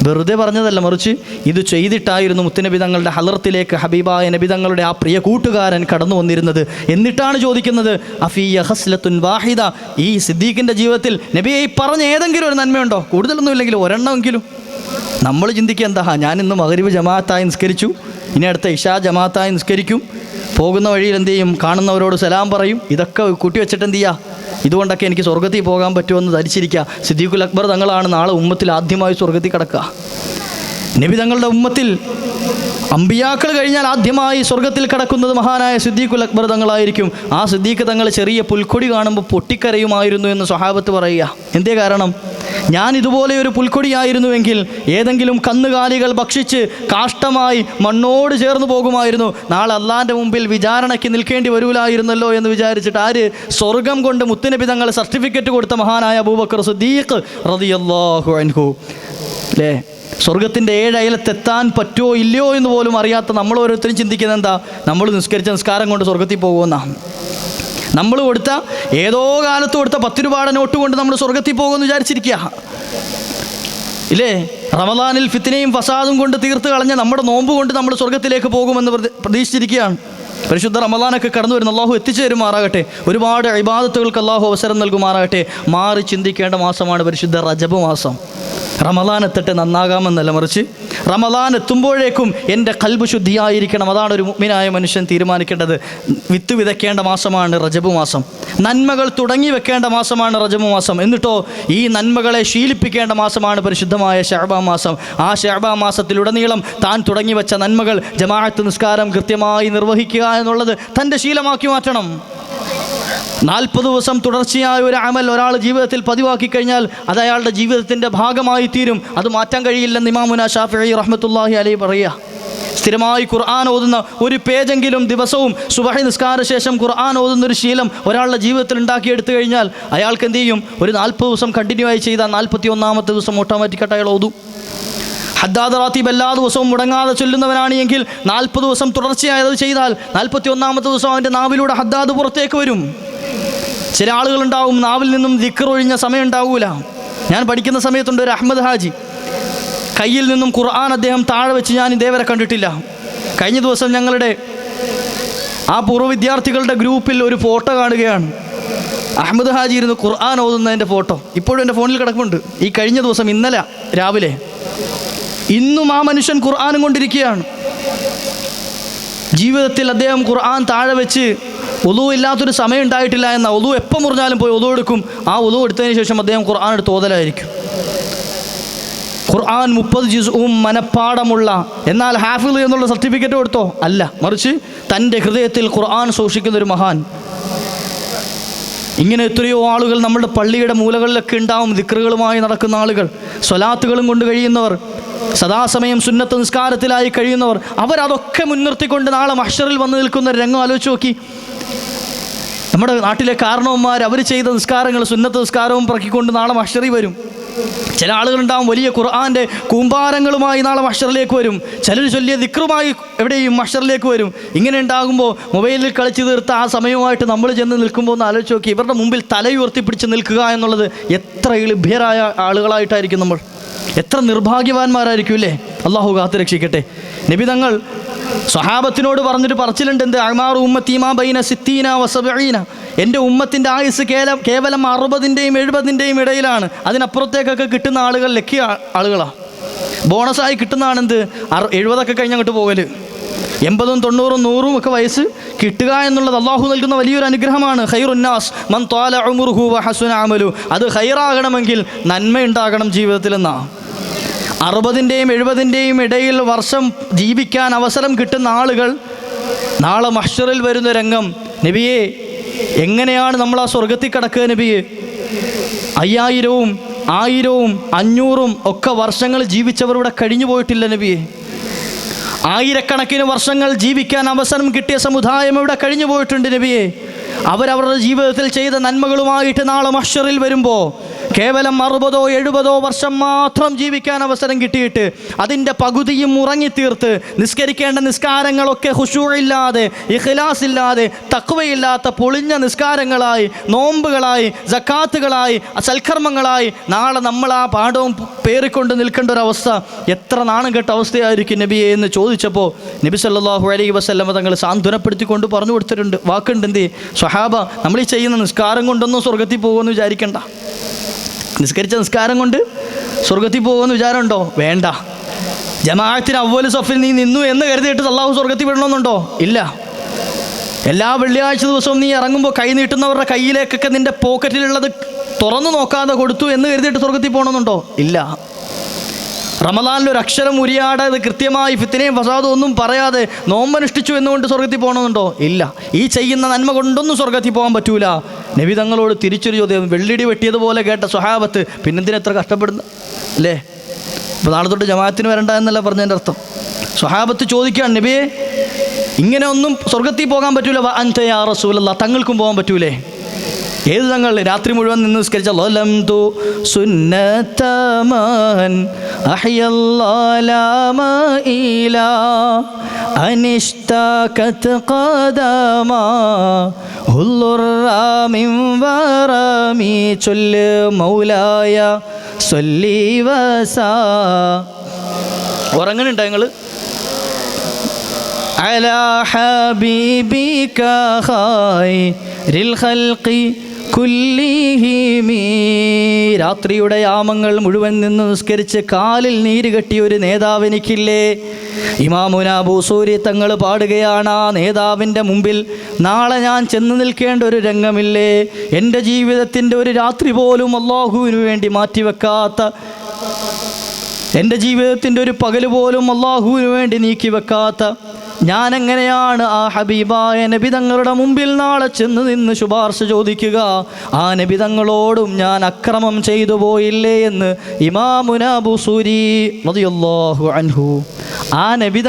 വെറുതെ പറഞ്ഞതല്ല, മറിച്ച് ഇത് ചെയ്തിട്ടായിരുന്നു മുത്തുനബി തങ്ങളുടെ ഹലറത്തിലേക്ക് ഹബീബായ നബി തങ്ങളുടെ ആ പ്രിയ കൂട്ടുകാരൻ കടന്നു വന്നിരുന്നത്. എന്നിട്ടാണ് ചോദിക്കുന്നത്, അഫിയ ഖസ്ലത്തുൻ വാഹിദ, ഈ സിദ്ദീഖിൻ്റെ ജീവിതത്തിൽ നബിയെ ഈ പറഞ്ഞ ഏതെങ്കിലും ഒരു നന്മയുണ്ടോ? കൂടുതലൊന്നും ഇല്ലെങ്കിലും ഒരെണ്ണമെങ്കിലും. നമ്മൾ ചിന്തിക്കുക എന്താ, ഞാൻ ഇന്ന് മഗ്രിബ് ജമാഅത്തായി നിസ്കരിച്ചു, ഇനി അടുത്ത ഇശാ ജമാഅത്തായി നിസ്കരിക്കും, പോകുന്ന വഴിയിൽ എന്ത് ചെയ്യും, കാണുന്നവരോട് സലാം പറയും, ഇതൊക്കെ കൂട്ടിവെച്ചിട്ട് എന്ത് ചെയ്യുക, ഇതുകൊണ്ടൊക്കെ എനിക്ക് സ്വർഗത്തിൽ പോകാൻ പറ്റുമെന്ന് ധരിച്ചിരിക്കുക. സിദ്ദീഖുൽ അക്ബർ തങ്ങളാണ് നാളെ ഉമ്മത്തിൽ ആദ്യമായി സ്വർഗത്തിൽ കടക്കുക. നബി തങ്ങളുടെ ഉമ്മത്തിൽ അമ്പിയാക്കൾ കഴിഞ്ഞാൽ ആദ്യമായി സ്വർഗത്തിൽ കടക്കുന്നത് മഹാനായ സിദ്ദീഖുൽ അക്ബർ തങ്ങളായിരിക്കും. ആ സിദ്ദീഖ് തങ്ങൾ ചെറിയ പുൽക്കൊടി കാണുമ്പോൾ പൊട്ടിക്കരയുമായിരുന്നു എന്ന് സ്വഹാബത്ത് പറയുക. എന്തേ കാരണം? ഞാൻ ഇതുപോലെ ഒരു പുൽക്കൊടിയായിരുന്നുവെങ്കിൽ ഏതെങ്കിലും കന്നുകാലികൾ ഭക്ഷിച്ച് കാഷ്ടമായി മണ്ണോട് ചേർന്ന് പോകുമായിരുന്നു. നാളെ അള്ളാൻ്റെ മുമ്പിൽ വിചാരണയ്ക്ക് നിൽക്കേണ്ടി വരൂലായിരുന്നല്ലോ എന്ന് വിചാരിച്ചിട്ട് ആര്? സ്വർഗം കൊണ്ട് മുത്തുനബി തങ്ങൾ സർട്ടിഫിക്കറ്റ് കൊടുത്ത മഹാനായ അബൂബക്കർ സിദ്ദീഖ് റളിയല്ലാഹു അൻഹു. അല്ലേ, സ്വർഗത്തിൻ്റെ 7 അയലത്തെത്താൻ പറ്റുമോ ഇല്ലയോ എന്ന് പോലും അറിയാത്ത നമ്മൾ ഓരോരുത്തരും ചിന്തിക്കുന്നത് എന്താ, നമ്മൾ നിസ്കരിച്ച നിസ്കാരം കൊണ്ട് സ്വർഗത്തിൽ പോകുമെന്നാണ്. നമ്മൾ കൊടുത്ത ഏതോ കാലത്ത് കൊടുത്ത 10 രൂപയുടെ നോട്ട് കൊണ്ട് നമ്മൾ സ്വർഗത്തിൽ പോകുമെന്ന് വിചാരിച്ചിരിക്കുക ഇല്ലേ? റമദാനിൽ ഫിത്നയും ഫസാദും കൊണ്ട് തീർത്ത് കളഞ്ഞ നമ്മുടെ നോമ്പ് കൊണ്ട് നമ്മൾ സ്വർഗത്തിലേക്ക് പോകുമെന്ന് പ്രതീക്ഷിച്ചിരിക്കുകയാണ്. പരിശുദ്ധ റമദാനൊക്കെ കടന്നു വരുന്ന അള്ളാഹു എത്തിച്ചു തരുമാറാകട്ടെ. ഒരുപാട് ഇബാദത്തുകൾക്ക് അള്ളാഹു അവസരം നൽകുമാറാകട്ടെ. മാറി ചിന്തിക്കേണ്ട മാസമാണ് പരിശുദ്ധ റജബ് മാസം. റമദാൻ എത്തട്ടെ നന്നാകാമെന്നല്ല, മറിച്ച് റമദാൻ എത്തുമ്പോഴേക്കും എൻ്റെ ഖൽബ് ശുദ്ധിയായിരിക്കണം. അതാണ് ഒരു മുഅ്മിനായ മനുഷ്യൻ തീരുമാനിക്കേണ്ടത്. വിത്ത് വിതയ്ക്കേണ്ട മാസമാണ് റജബ് മാസം. നന്മകൾ തുടങ്ങി വെക്കേണ്ട മാസമാണ് റജബ് മാസം. എന്നിട്ടോ ഈ നന്മകളെ ശീലിപ്പിക്കേണ്ട മാസമാണ് പരിശുദ്ധമായ ശഅബാൻ മാസം. ആ ശഅബാൻ മാസത്തിലുടനീളം താൻ തുടങ്ങി വെച്ച നന്മകൾ, ജമാഅത്ത് നിസ്കാരം കൃത്യമായി നിർവഹിക്കുക എന്നുള്ളത് തൻ്റെ ശീലമാക്കി മാറ്റണം. 40 ദിവസം തുടർച്ചയായ ഒരു അമൽ ഒരാൾ ജീവിതത്തിൽ പതിവാക്കി കഴിഞ്ഞാൽ അത് അയാളുടെ ജീവിതത്തിൻ്റെ ഭാഗമായി തീരും. അത് മാറ്റാൻ കഴിയില്ലെന്ന് ഇമാമുന ഷാഫിഈ റഹ്മത്തുള്ളാഹി അലൈഹി പറയുക. സ്ഥിരമായി ഖുർആൻ ഓതുന്ന ഒരു പേജെങ്കിലും ദിവസവും സുബഹി നിസ്കാര ശേഷം ഖുർആൻ ഓതുന്നൊരു ശീലം ഒരാളുടെ ജീവിതത്തിൽ ഉണ്ടാക്കിയെടുത്തു കഴിഞ്ഞാൽ അയാൾക്ക് എന്ത് ചെയ്യും? ഒരു 40 ദിവസം കണ്ടിന്യൂ ആയി ചെയ്താൽ 41-ാമത്തെ ദിവസം ഓട്ടോമാറ്റിക്കായിട്ട് അയാൾ ഓതും. ഹദ്ദാദ് റാത്തീബ് എല്ലാ ദിവസവും മുടങ്ങാതെ ചൊല്ലുന്നവനാണ് എങ്കിൽ 40 ദിവസം തുടർച്ചയായത് ചെയ്താൽ 41-ാമത്തെ ദിവസം അവൻ്റെ നാവിലൂടെ ഹദ്ദാദ് പുറത്തേക്ക് വരും. ചില ആളുകളുണ്ടാവും നാവിൽ നിന്നും ദിക്ർ ഒഴിഞ്ഞ സമയം ഉണ്ടാവൂല. ഞാൻ പഠിക്കുന്ന സമയത്തുണ്ട് ഒരു അഹമ്മദ് ഹാജി, കയ്യിൽ നിന്നും ഖുർആൻ അദ്ദേഹം താഴെ വെച്ച് ഞാൻ ഇതേവരെ കണ്ടിട്ടില്ല. കഴിഞ്ഞ ദിവസം ഞങ്ങളുടെ ആ പൂർവ്വ വിദ്യാർത്ഥികളുടെ ഗ്രൂപ്പിൽ ഒരു ഫോട്ടോ കാണുകയാണ്. അഹമ്മദ് ഹാജി ഇരുന്ന് ഖുർആൻ ഓതുന്നതിൻ്റെ ഫോട്ടോ ഇപ്പോഴും എൻ്റെ ഫോണിൽ കിടക്കുന്നുണ്ട്. ഈ കഴിഞ്ഞ ദിവസം ഇന്നലെ രാവിലെ, ഇന്നും ആ മനുഷ്യൻ ഖുർആനും കൊണ്ടിരിക്കുകയാണ്. ജീവിതത്തിൽ അദ്ദേഹം ഖുർആൻ താഴെ വെച്ച് ഒളു ഇല്ലാത്തൊരു സമയം ഉണ്ടായിട്ടില്ല എന്ന, ഒളു എപ്പം മുറിഞ്ഞാലും പോയി ഒളു എടുക്കും. ആ ഒളു എടുത്തതിന് ശേഷം അദ്ദേഹം ഖുർആൻ എടുത്ത് ഓതലായിരിക്കും. ഖുർആൻ 30 ജുസ്ഉം മനപ്പാടമുള്ള, എന്നാൽ ഹാഫിള് എന്നുള്ള സർട്ടിഫിക്കറ്റ് കൊടുത്തോ? അല്ല, മറിച്ച് തൻ്റെ ഹൃദയത്തിൽ ഖുർആൻ സൂക്ഷിക്കുന്ന ഒരു മഹാൻ. ഇങ്ങനെ എത്രയോ ആളുകൾ നമ്മുടെ പള്ളിയുടെ മൂലകളിലൊക്കെ ഉണ്ടാവും, ദിക്റുകളുമായി നടക്കുന്ന ആളുകൾ, സ്വലാത്തുകളും കൊണ്ട് കഴിയുന്നവർ, സദാസമയം സുന്നത്ത് നിസ്കാരത്തിലായി കഴിയുന്നവർ. അവരതൊക്കെ മുൻനിർത്തിക്കൊണ്ട് നാളെ മഹ്ശറിൽ വന്ന് നിൽക്കുന്ന ഒരു രംഗം ആലോചിച്ച് നോക്കി. നമ്മുടെ നാട്ടിലെ കാരണവന്മാർ അവർ ചെയ്ത നിസ്കാരങ്ങൾ, സുന്നത്ത് നിസ്കാരവും പറക്കിക്കൊണ്ട് നാളെ മഹ്ശറിൽ വരും. ചില ആളുകളുണ്ടാവും വലിയ ഖുർആൻ്റെ കൂമ്പാരങ്ങളുമായി നാളെ മഹ്ശറിലേക്ക് വരും. ചിലർ ചൊല്ലിയ ദിക്റുമായി എവിടെയും മഹ്ശറിലേക്ക് വരും. ഇങ്ങനെ ഉണ്ടാകുമ്പോൾ മൊബൈലിൽ കളിച്ച് തീർത്ത ആ സമയമായിട്ട് നമ്മൾ ചെന്ന് നിൽക്കുമ്പോൾ ഒന്ന് ആലോചിച്ച് നോക്കി. ഇവരുടെ മുമ്പിൽ തലയുയർത്തിപ്പിടിച്ച് നിൽക്കുക എന്നുള്ളത് എത്ര ലഭ്യരായ ആളുകളായിട്ടായിരിക്കും നമ്മൾ, എത്ര നിർഭാഗ്യവാന്മാരായിരിക്കും അല്ലേ? അള്ളാഹു കാത്ത് രക്ഷിക്കട്ടെ. നബി തങ്ങൾ സ്വഹാബത്തിനോട് പറഞ്ഞിട്ട് പറച്ചിലുണ്ട്, എന്ത്? അഅ്മാറു ഉമ്മത്തി മാ ബൈന 60 വ 70. എൻ്റെ ഉമ്മത്തിൻ്റെ ആയുസ് കേവലം 60-ൻ്റെയും 70-ൻ്റെയും ഇടയിലാണ്. അതിനപ്പുറത്തേക്കൊക്കെ കിട്ടുന്ന ആളുകൾ ലക്കിയ ആളുകളാണ്. ബോണസായി കിട്ടുന്നതാണ് എന്ത്? 70 കഴിഞ്ഞ് അങ്ങോട്ട് പോകൽ. 80, 90, 100 ഒക്കെ വയസ്സ് കിട്ടുക എന്നുള്ളത് അള്ളാഹു നൽകുന്ന വലിയൊരു അനുഗ്രഹമാണ്. ഖൈറുന്നാസ് മൻ ത്വാല ഉംറുഹു വ ഹസുന അമലു. അത് ഖൈറാകണമെങ്കിൽ നന്മയുണ്ടാകണം ജീവിതത്തിൽ എന്നാണ്. 60-ൻ്റെയും 70-ൻ്റെയും ഇടയിൽ വർഷം ജീവിക്കാൻ അവസരം കിട്ടുന്ന ആളുകൾ നാളെ മഹ്ശറിൽ വരുന്ന രംഗം. നബിയെ, എങ്ങനെയാണ് നമ്മൾ ആ സ്വർഗത്തിൽ കിടക്കുക നബിയെ? 5000, 1000, 500 ഒക്കെ വർഷങ്ങൾ ജീവിച്ചവരുടെ കഴിഞ്ഞു പോയിട്ടില്ല നബിയെ. ആയിരക്കണക്കിന് വർഷങ്ങൾ ജീവിക്കാൻ അവസരം കിട്ടിയ സമുദായം ഇവിടെ കഴിഞ്ഞു പോയിട്ടുണ്ട് നബിയെ. അവരവരുടെ ജീവിതത്തിൽ ചെയ്ത നന്മകളുമായിട്ട് നാളെ മഹ്ശറിൽ വരുമ്പോൾ കേവലം 60, 70 വർഷം മാത്രം ജീവിക്കാൻ അവസരം കിട്ടിയിട്ട് അതിൻ്റെ പകുതിയും ഉറങ്ങിത്തീർത്ത് നിസ്കരിക്കേണ്ട നിസ്കാരങ്ങളൊക്കെ ഖുശൂഇല്ലാതെ, ഇഖ്ലാസ് ഇല്ലാതെ, തഖ്വയില്ലാത്ത പൊളിഞ്ഞ നിസ്കാരങ്ങളായി, നോമ്പുകളായി, സക്കാത്തുകളായി, സൽക്കർമ്മങ്ങളായി നാളെ നമ്മൾ ആ പാഠവും പേറിക്കൊണ്ട് നിൽക്കേണ്ട ഒരവസ്ഥ എത്ര നാണം കെട്ട അവസ്ഥയായിരിക്കും നബിയെ എന്ന് ചോദിച്ചപ്പോൾ നബി സല്ലല്ലാഹു അലൈഹി വസല്ലമ തങ്ങൾ സാന്ത്വനപ്പെടുത്തിക്കൊണ്ട് പറഞ്ഞു കൊടുത്തിട്ടുണ്ട്. വാക്കുണ്ട്, എന്ത്? സ്വഹാബ, നമ്മൾ ഈ ചെയ്യുന്ന നിസ്കാരം കൊണ്ടൊന്നും സ്വർഗത്തിൽ പോകുമെന്ന് വിചാരിക്കണ്ട. നിസ്കരിച്ച നിസ്കാരം കൊണ്ട് സ്വർഗത്തിൽ പോകുമെന്ന് വിചാരമുണ്ടോ? വേണ്ട. ജമാഅത്തിന് അവ്വൽ സഫിൽ നീ നിന്നു എന്ന് കരുതിയിട്ട് അല്ലാഹു സ്വർഗത്തിൽ വിടണമെന്നുണ്ടോ? ഇല്ല. എല്ലാ വെള്ളിയാഴ്ച ദിവസവും നീ ഇറങ്ങുമ്പോൾ കൈ നീട്ടുന്നവരുടെ കയ്യിലേക്കൊക്കെ നിൻ്റെ പോക്കറ്റിലുള്ളത് തുറന്നു നോക്കാതെ കൊടുത്തു എന്ന് കരുതിയിട്ട് സ്വർഗത്തിൽ പോകണമെന്നുണ്ടോ? ഇല്ല. റമദാനിൽ ഒരു അക്ഷരം ഉരിയാടാതെ കൃത്യമായി ഫിത്നയും ഫസാദും ഒന്നും പറയാതെ നോമ്പനുഷ്ഠിച്ചു എന്നുകൊണ്ട് സ്വർഗത്തിൽ പോകണമെന്നുണ്ടോ? ഇല്ല. ഈ ചെയ്യുന്ന നന്മ കൊണ്ടൊന്നും സ്വർഗത്തിൽ പോകാൻ പറ്റൂല. നബി തങ്ങളോട് തിരിച്ചൊരു ചോദ്യം, വെള്ളിടി വെട്ടിയതുപോലെ കേട്ട സ്വഹാബത്ത് പിന്നെന്തിനെത്ര കഷ്ടപ്പെടുന്നു അല്ലേ? ഇപ്പോൾ നാളെ തൊട്ട് ജമാഅത്തിന് വരണ്ട എന്നല്ല പറഞ്ഞതിൻ്റെ അർത്ഥം. സ്വഹാബത്ത് ചോദിക്കുകയാണ്, നബിയെ, ഇങ്ങനെ ഒന്നും സ്വർഗത്തിൽ പോകാൻ പറ്റൂല. വ അൻത യാ റസൂലല്ലാഹ്, തങ്ങൾക്കും പോകാൻ പറ്റൂലേ? ഏത് തങ്ങൾ? രാത്രി മുഴുവൻ നിന്ന് നിസ്കരിച്ച ലംതു സുന്നതമൻ അഹ്യല്ലാലാമ ഇലാ അനിഷ്തകത് ഖദമാ ഹുല്ലുറാമിൻ വറമി ചൊല്ല് മൗലായ സല്ലി വസാ. ഉറങ്ങുന്നുണ്ടോ നിങ്ങൾ? അലാ ഹബീബിക ഖൈറിൽ ഖൽഖി കുല്ലിഹിമീ. രാത്രിയുടെ യാമങ്ങൾ മുഴുവൻ നിന്ന് നിസ്കരിച്ച് കാലിൽ നീര് കെട്ടിയ ഒരു നേതാവ് എനിക്കില്ലേ? ഇമാമുന ബൂസൂരി തങ്ങൾ പാടുകയാണ്, ആ നേതാവിൻ്റെ മുമ്പിൽ നാളെ ഞാൻ ചെന്ന് നിൽക്കേണ്ട ഒരു രംഗമില്ലേ? എൻ്റെ ജീവിതത്തിൻ്റെ ഒരു രാത്രി പോലും അല്ലാഹുവിന് വേണ്ടി മാറ്റിവെക്കാത്ത, എൻ്റെ ജീവിതത്തിൻ്റെ ഒരു പകൽ പോലും അല്ലാഹുവിന് വേണ്ടി നീക്കി വെക്കാത്ത ഞാൻ എങ്ങനെയാണ് ആ ഹബീബായ നബി തങ്ങളുടെ മുമ്പിൽ നാളെ ചെന്ന് നിന്ന് ശുപാർശ ചോദിക്കുക? ആ നബി തങ്ങളോടും ഞാൻ അക്രമം ചെയ്തു പോയില്ലേ എന്ന് ഇമാമുന ബൂസൂരി റളിയല്ലാഹു അൻഹു. ആ നബി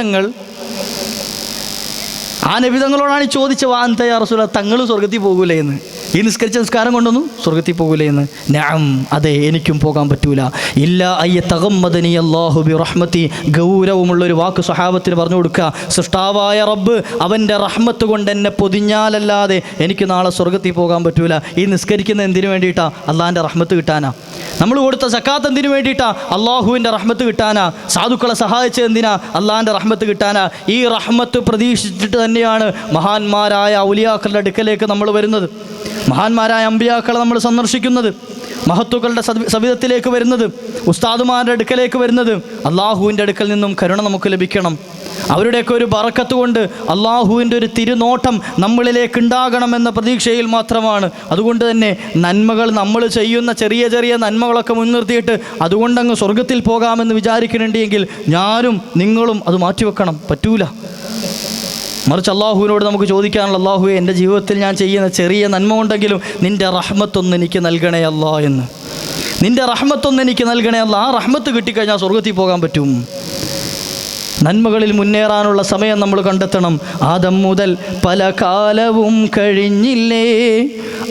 തങ്ങളോടാണ് ചോദിച്ചത്, വാ അൻത യാ റസൂലല്ലാഹ്, തങ്ങൾ സ്വർഗത്തിൽ പോകൂലേ എന്ന്? ഈ നിസ്കരിച്ച നിസ്കാരം കൊണ്ടൊന്നും സ്വർഗത്തിൽ പോകൂലേ എന്ന്? നഅം, അതെ, എനിക്കും പോകാൻ പറ്റൂല. ഇല്ല അയ്യ തഗമ്മദനി അല്ലാഹു ബി റഹ്മത്തി. ഗൗരവമുള്ളൊരു വാക്ക് സ്വഹാബത്തിന് പറഞ്ഞു കൊടുക്കുക. സൃഷ്ടാവായ റബ്ബ് അവൻ്റെ റഹ്മത്ത് കൊണ്ട് എന്നെ പൊതിഞ്ഞാലല്ലാതെ എനിക്ക് നാളെ സ്വർഗത്തിൽ പോകാൻ പറ്റൂല. ഈ നിസ്കരിക്കുന്ന എന്തിനു വേണ്ടിയിട്ടാ? അള്ളാഹിൻ്റെ റഹ്മത്ത് കിട്ടാനാ. നമ്മൾ കൊടുത്ത സക്കാത്ത് എന്തിനു വേണ്ടിയിട്ടാ? അള്ളാഹുവിൻ്റെ റഹ്മത്ത് കിട്ടാനാ. സാധുക്കളെ സഹായിച്ചത് എന്തിനാ? അള്ളാഹിൻ്റെ റഹ്മത്ത് കിട്ടാനാ. ഈ റഹ്മത്ത് പ്രതീക്ഷിച്ചിട്ട് തന്നെയാണ് മഹാന്മാരായ ഔലിയാക്കളുടെ അടുക്കലേക്ക് നമ്മൾ വരുന്നത്, മഹാന്മാരായ അമ്പിയാക്കളെ നമ്മൾ സന്ദർശിക്കുന്നത്. മഹത്തുക്കളുടെ സവിധത്തിലേക്ക് വരുന്നത്, ഉസ്താദുമാരുടെ അടുക്കലേക്ക് വരുന്നത്, അള്ളാഹുവിൻ്റെ അടുക്കൽ നിന്നും കരുണ നമുക്ക് ലഭിക്കണം. അവരുടെയൊക്കെ ഒരു ബറക്കത്ത് കൊണ്ട് അള്ളാഹുവിൻ്റെ ഒരു തിരുനോട്ടം നമ്മളിലേക്ക് ഉണ്ടാകണമെന്ന പ്രതീക്ഷയിൽ മാത്രമാണ്. അതുകൊണ്ട് തന്നെ നന്മകൾ നമ്മൾ ചെയ്യുന്ന ചെറിയ ചെറിയ നന്മകളൊക്കെ മുൻനിർത്തിയിട്ട് അതുകൊണ്ടങ്ങ് സ്വർഗത്തിൽ പോകാമെന്ന് വിചാരിക്കുന്നുണ്ടെങ്കിൽ ഞാനും നിങ്ങളും അത് മാറ്റിവെക്കണം. പറ്റൂല. മറിച്ച് അള്ളാഹുവിനോട് നമുക്ക് ചോദിക്കാനുള്ള, അള്ളാഹുവേ, എൻ്റെ ജീവിതത്തിൽ ഞാൻ ചെയ്യുന്ന ചെറിയ നന്മ ഉണ്ടെങ്കിലും നിൻ്റെ റഹ്മത്തൊന്ന് എനിക്ക് നൽകണേ അല്ലാ എന്ന്. നിൻ്റെ റഹ്മത്തൊന്ന് എനിക്ക് നൽകണേ അല്ലാ. ആ റഹ്മത്ത് കിട്ടിക്കഴിഞ്ഞാൽ സ്വർഗത്തിൽ പോകാൻ പറ്റും. നന്മകളിൽ മുന്നേറാനുള്ള സമയം നമ്മൾ കണ്ടെത്തണം. ആദം മുതൽ പല കാലവും കഴിഞ്ഞില്ലേ,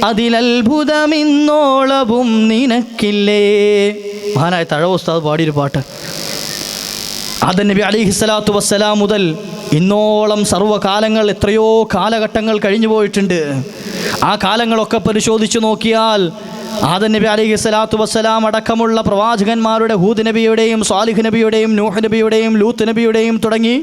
അതിലത്ഭുതമിന്നോളവും നിനക്കില്ലേ. മഹാനായ തഴവ ഉസ്താദ് പാടിയൊരു പാട്ട്. ആദം നബി അലൈഹിസ്സലാത്തു വസ്സലാം മുതൽ ഇന്നോളം സർവ്വകാലങ്ങൾ, എത്രയോ കാലഘട്ടങ്ങൾ കഴിഞ്ഞു പോയിട്ടുണ്ട്. ആ കാലങ്ങളൊക്കെ പരിശോധിച്ച് നോക്കിയാൽ ആദം നബി അലൈഹിസ്സലാത്തു വസ്സലാം അടക്കമുള്ള പ്രവാചകന്മാരുടെ ഹൂദ് നബിയുടെയും സ്വാലിഹ് നബിയുടെയും നൂഹ് നബിയുടെയും ലൂത്ത് നബിയുടെയും തുടങ്ങി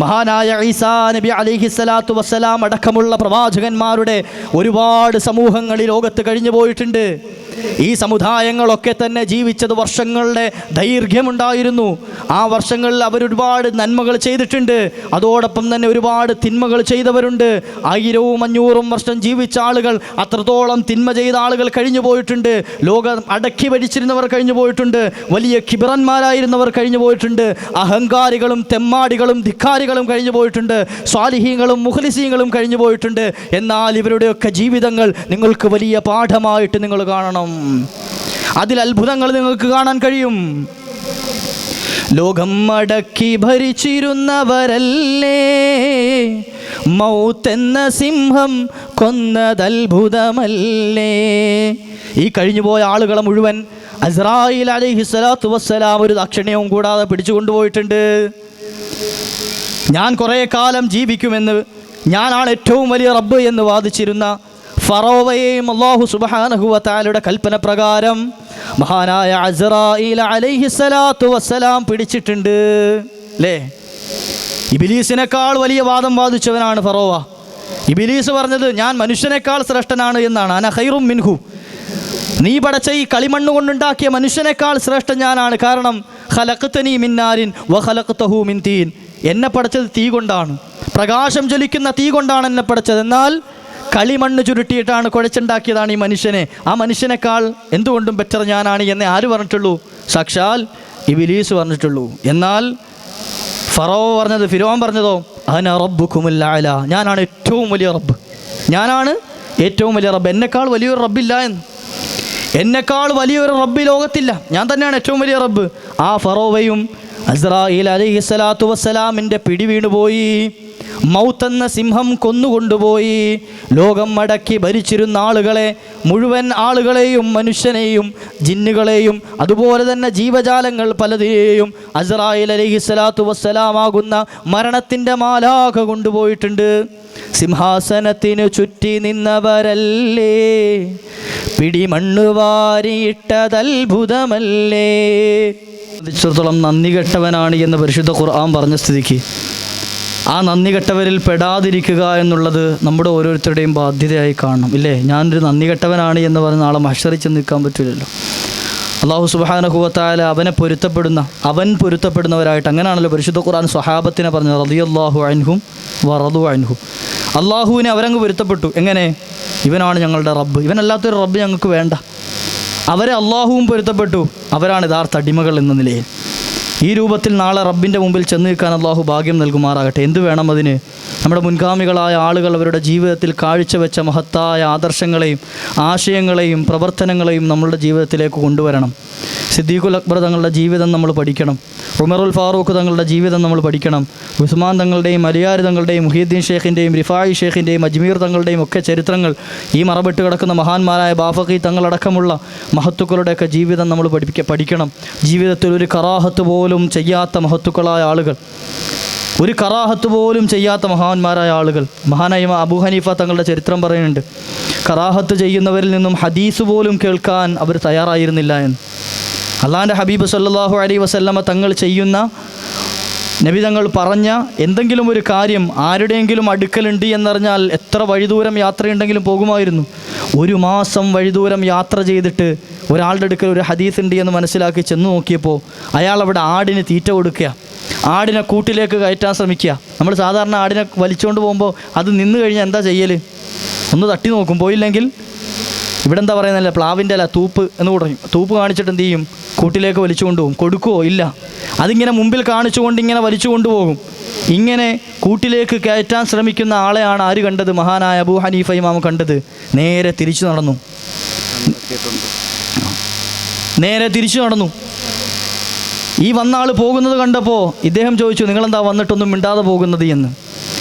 മഹാനായ ഈസാ നബി അലൈഹിസ്സലാത്തു വസ്സലാം അടക്കമുള്ള പ്രവാചകന്മാരുടെ ഒരുപാട് സമൂഹങ്ങൾ ഈ ലോകത്ത് കഴിഞ്ഞു പോയിട്ടുണ്ട്. ഈ സമുദായങ്ങളൊക്കെ തന്നെ ജീവിച്ചത് വർഷങ്ങളുടെ ദൈർഘ്യമുണ്ടായിരുന്നു. ആ വർഷങ്ങളിൽ അവരൊരുപാട് നന്മകൾ ചെയ്തിട്ടുണ്ട്. അതോടൊപ്പം തന്നെ ഒരുപാട് തിന്മകൾ ചെയ്തവരുണ്ട്. 1000-500 വർഷം ജീവിച്ച ആളുകൾ, അത്രത്തോളം തിന്മ ചെയ്ത ആളുകൾ കഴിഞ്ഞു പോയിട്ടുണ്ട്. ലോകം അടക്കി ഭരിച്ചിരുന്നവർ കഴിഞ്ഞു പോയിട്ടുണ്ട്. വലിയ കിബിറന്മാരായിരുന്നവർ കഴിഞ്ഞു പോയിട്ടുണ്ട്. അഹങ്കാരികളും തെമ്മാടികളും ധിക്കാരികളും കഴിഞ്ഞു പോയിട്ടുണ്ട്. സ്വാലിഹീങ്ങളും മുഖ്ലിസീങ്ങളും കഴിഞ്ഞു പോയിട്ടുണ്ട്. എന്നാൽ ഇവരുടെയൊക്കെ ജീവിതങ്ങൾ നിങ്ങൾക്ക് വലിയ പാഠമായിട്ട് നിങ്ങൾ കാണണം. അതിൽ അത്ഭുതങ്ങൾ നിങ്ങൾക്ക് കാണാൻ കഴിയും. ലോകം അടക്കി ഭരിച്ചിരുന്നവരല്ലേ, മൗത്ത് എന്ന സിംഹം കൊന്നതത്ഭുതമല്ലേ. ഈ കഴിഞ്ഞുപോയ ആളുകളെ മുഴുവൻ അസ്രായീൽ അലൈഹിസ്സലാത്തു വസ്സലാം ഒരു ദാക്ഷിണ്യവും കൂടാതെ പിടിച്ചു കൊണ്ടുപോയിട്ടുണ്ട്. ഞാൻ കുറേ കാലം ജീവിക്കുമെന്ന്, ഞാനാണ് ഏറ്റവും വലിയ റബ്ബ് എന്ന് വാദിച്ചിരുന്ന ഫറോവയെയും അല്ലാഹു സുബ്ഹാനഹു വ തആലയുടെ കൽപ്പന പ്രകാരം മഹാനായ അസ്രായീൽ അലൈഹിസ്സലാത്തു വസ്സലാം പിടിച്ചിട്ടുണ്ട്. അല്ലേ? ഇബ്ലീസിനേക്കാൾ വലിയ വാദം വാദിച്ചവനാണ് ഫറോവ. ഇബ്ലീസ് പറഞ്ഞത് ഞാൻ മനുഷ്യനേക്കാൾ ശ്രേഷ്ഠനാണ് എന്നാണ്. അന ഖൈറും മിൻഹു, നീ പടച്ച ഈ കളിമണ്ണ് കൊണ്ടുണ്ടാക്കിയ മനുഷ്യനേക്കാൾ ശ്രേഷ്ഠൻ ഞാനാണ്. കാരണം ഖലഖ്തനി മിൻ നാരിൻ വ ഖലഖ്തഹു മിൻ തീൻ, എന്നെ പടച്ചത് തീ കൊണ്ടാണ്, പ്രകാശം ജ്വലിക്കുന്ന തീ കൊണ്ടാണ് എന്നെ പടച്ചത്. എന്നാൽ കളിമണ്ണ് ചുരുട്ടിയിട്ടാണ് കുഴച്ചുണ്ടാക്കിയതാണ് ഈ മനുഷ്യനെ. ആ മനുഷ്യനേക്കാൾ എന്തുകൊണ്ടും ബെറ്റർ ഞാനാണ് എന്ന് ആര് പറഞ്ഞിട്ടുള്ളൂ? സാക്ഷാൽ ഇബ്ലീസ് പറഞ്ഞിട്ടുള്ളൂ. എന്നാൽ ഫിർഔൻ പറഞ്ഞതോ അന റബ്ബുക്കുമുൽ അഅല, ഞാനാണ് ഏറ്റവും വലിയ റബ്ബ്, ഞാനാണ് ഏറ്റവും വലിയ റബ്ബ്, എന്നെക്കാൾ വലിയൊരു റബ്ബില്ല എന്ന്. എന്നെക്കാൾ വലിയൊരു റബ്ബ് ലോകത്തില്ല, ഞാൻ തന്നെയാണ് ഏറ്റവും വലിയ റബ്ബ്. ആ ഫറോവയും അസ്രായീൽ അലൈഹിസ്സലാത്തു വസ്സലാമിൻ്റെ പിടി വീണുപോയി. മൗത്തെന്ന സിംഹം കൊന്നുകൊണ്ടുപോയി. ലോകം അടക്കി ഭരിച്ചിരുന്ന ആളുകളെ മുഴുവൻ ആളുകളെയും മനുഷ്യനെയും ജിന്നുകളെയും അതുപോലെ തന്നെ ജീവജാലങ്ങൾ പലതിനെയും അസ്രായീൽ അലൈഹിസ്സലാത്തു വസ്സലാമാകുന്ന മരണത്തിൻ്റെ മാലാഖ കൊണ്ടുപോയിട്ടുണ്ട്. സിംഹാസനത്തിനു ചുറ്റി നിന്നവരല്ലേ, പിടിമണ്ണ് വാരിയിട്ടതത്ഭുതമല്ലേ. സംബന്ധിച്ചിടത്തോളം നന്ദി കെട്ടവനാണ് എന്ന് പരിശുദ്ധ ഖുർആൻ പറഞ്ഞ സ്ഥിതിക്ക് ആ നന്ദി കെട്ടവരിൽ പെടാതിരിക്കുക എന്നുള്ളത് നമ്മുടെ ഓരോരുത്തരുടെയും ബാധ്യതയായി കാണണം. ഇല്ലേ? ഞാനൊരു നന്ദി കെട്ടവനാണ് എന്ന് പറഞ്ഞ് നാളെ മഹ്ശറിൽ ചെന്ന് നിൽക്കാൻ പറ്റില്ലല്ലോ. അല്ലാഹു സുബ്ഹാനഹു വ തആല അവൻ പൊരുത്തപ്പെടുന്നവരായിട്ട്, അങ്ങനെയാണല്ലോ പരിശുദ്ധ ഖുർആൻ സ്വഹാബത്തിനെ പറഞ്ഞത്, റളിയല്ലാഹു അൻഹും വറദു അൻഹു. അള്ളാഹുവിനെ അവരങ്ങ് പൊരുത്തപ്പെട്ടു. എങ്ങനെ? ഇവനാണ് ഞങ്ങളുടെ റബ്ബ്, ഇവനല്ലാത്തൊരു റബ്ബ് ഞങ്ങൾക്ക് വേണ്ട. അവരെ അള്ളാഹുവും പൊരുത്തപ്പെട്ടു. അവരാണ് യഥാർത്ഥ അടിമകൾ എന്ന നിലയിൽ. ഈ രൂപത്തിൽ നാളെ റബ്ബിൻ്റെ മുമ്പിൽ ചെന്ന് നിൽക്കാൻ അള്ളാഹു ഭാഗ്യം നൽകുമാറാകട്ടെ. എന്തു വേണം അതിന്? നമ്മുടെ മുൻഗാമികളായ ആളുകൾ അവരുടെ ജീവിതത്തിൽ കാഴ്ചവെച്ച മഹത്തായ ആദർശങ്ങളെയും ആശയങ്ങളെയും പ്രവർത്തനങ്ങളെയും നമ്മളുടെ ജീവിതത്തിലേക്ക് കൊണ്ടുവരണം. സിദ്ദീഖുൽ അക്ബർ തങ്ങളുടെ ജീവിതം നമ്മൾ പഠിക്കണം. ഉമറുൽ ഫാറൂഖ് തങ്ങളുടെ ജീവിതം നമ്മൾ പഠിക്കണം. ഉസ്മാൻ തങ്ങളുടെയും അലിയാർ തങ്ങളുടെയും മുഹീദ്ദീൻ ഷേഖിൻ്റെയും റിഫായി ഷേഖിൻ്റെയും അജ്മീർ തങ്ങളുടെയും ഒക്കെ ചരിത്രങ്ങൾ, ഈ മറവിട്ട് കിടക്കുന്ന മഹാന്മാരായ ബാഫഖി തങ്ങളടക്കമുള്ള മഹത്തുക്കളുടെയൊക്കെ ജീവിതം നമ്മൾ പഠിക്കണം. ജീവിതത്തിൽ ഒരു കറാഹത്ത് പോലും ചെയ്യാത്ത മഹത്തുക്കളായ ആളുകൾ, ഒരു കറാഹത്ത് പോലും ചെയ്യാത്ത മഹാന്മാരായ ആളുകൾ. മഹാനായ അബൂ ഹനീഫ തങ്ങളുടെ ചരിത്രം പറയുന്നുണ്ട്, കറാഹത്ത് ചെയ്യുന്നവരിൽ നിന്നും ഹദീസ് പോലും കേൾക്കാൻ അവർ തയ്യാറായിരുന്നില്ല എന്ന്. അള്ളാഹിൻ്റെ ഹബീബ് സല്ലല്ലാഹു അലൈഹി വസല്ലമ തങ്ങൾ ചെയ്യുന്ന, നബി തങ്ങൾ പറഞ്ഞ എന്തെങ്കിലും ഒരു കാര്യം ആരുടെയെങ്കിലും അടുക്കലുണ്ട് എന്നറിഞ്ഞാൽ എത്ര വഴിദൂരം യാത്രയുണ്ടെങ്കിലും പോകുമായിരുന്നു. 1 മാസം വഴിദൂരം യാത്ര ചെയ്തിട്ട് ഒരാളുടെ അടുക്കൽ ഒരു ഹദീസ് ഉണ്ട് എന്ന് മനസ്സിലാക്കി ചെന്ന് നോക്കിയപ്പോൾ അയാൾ അവിടെ ആടിന് തീറ്റ കൊടുക്കുക, ആടിനെ കൂട്ടിലേക്ക് കയറ്റാൻ ശ്രമിക്കുക. നമ്മൾ സാധാരണ ആടിനെ വലിച്ചുകൊണ്ട് പോകുമ്പോൾ അത് നിന്ന് കഴിഞ്ഞാൽ എന്താ ചെയ്യൽ? ഒന്ന് തട്ടി നോക്കും, പോയില്ലെങ്കിൽ ഇവിടെ എന്താ പറയുന്നല്ലേ, പ്ലാവിൻ്റെ അല്ല തൂപ്പ് എന്ന് പറയും. തൂപ്പ് കാണിച്ചിട്ട് എന്ത് ചെയ്യും? കൂട്ടിലേക്ക് വലിച്ചു കൊണ്ടുപോകും. കൊടുക്കുമോ? ഇല്ല. അതിങ്ങനെ മുമ്പിൽ കാണിച്ചുകൊണ്ട് ഇങ്ങനെ വലിച്ചു കൊണ്ടുപോകും. ഇങ്ങനെ കൂട്ടിലേക്ക് കയറ്റാൻ ശ്രമിക്കുന്ന ആളെയാണ് ആര് കണ്ടത്? മഹാനായ അബൂ ഹനീഫ ഇമാം കണ്ടത്. നേരെ തിരിച്ചു നടന്നു. ഈ വന്ന ആൾ പോകുന്നത് കണ്ടപ്പോൾ ഇദ്ദേഹം ചോദിച്ചു, നിങ്ങളെന്താ വന്നിട്ടൊന്നും മിണ്ടാതെ പോകുന്നത് എന്ന്.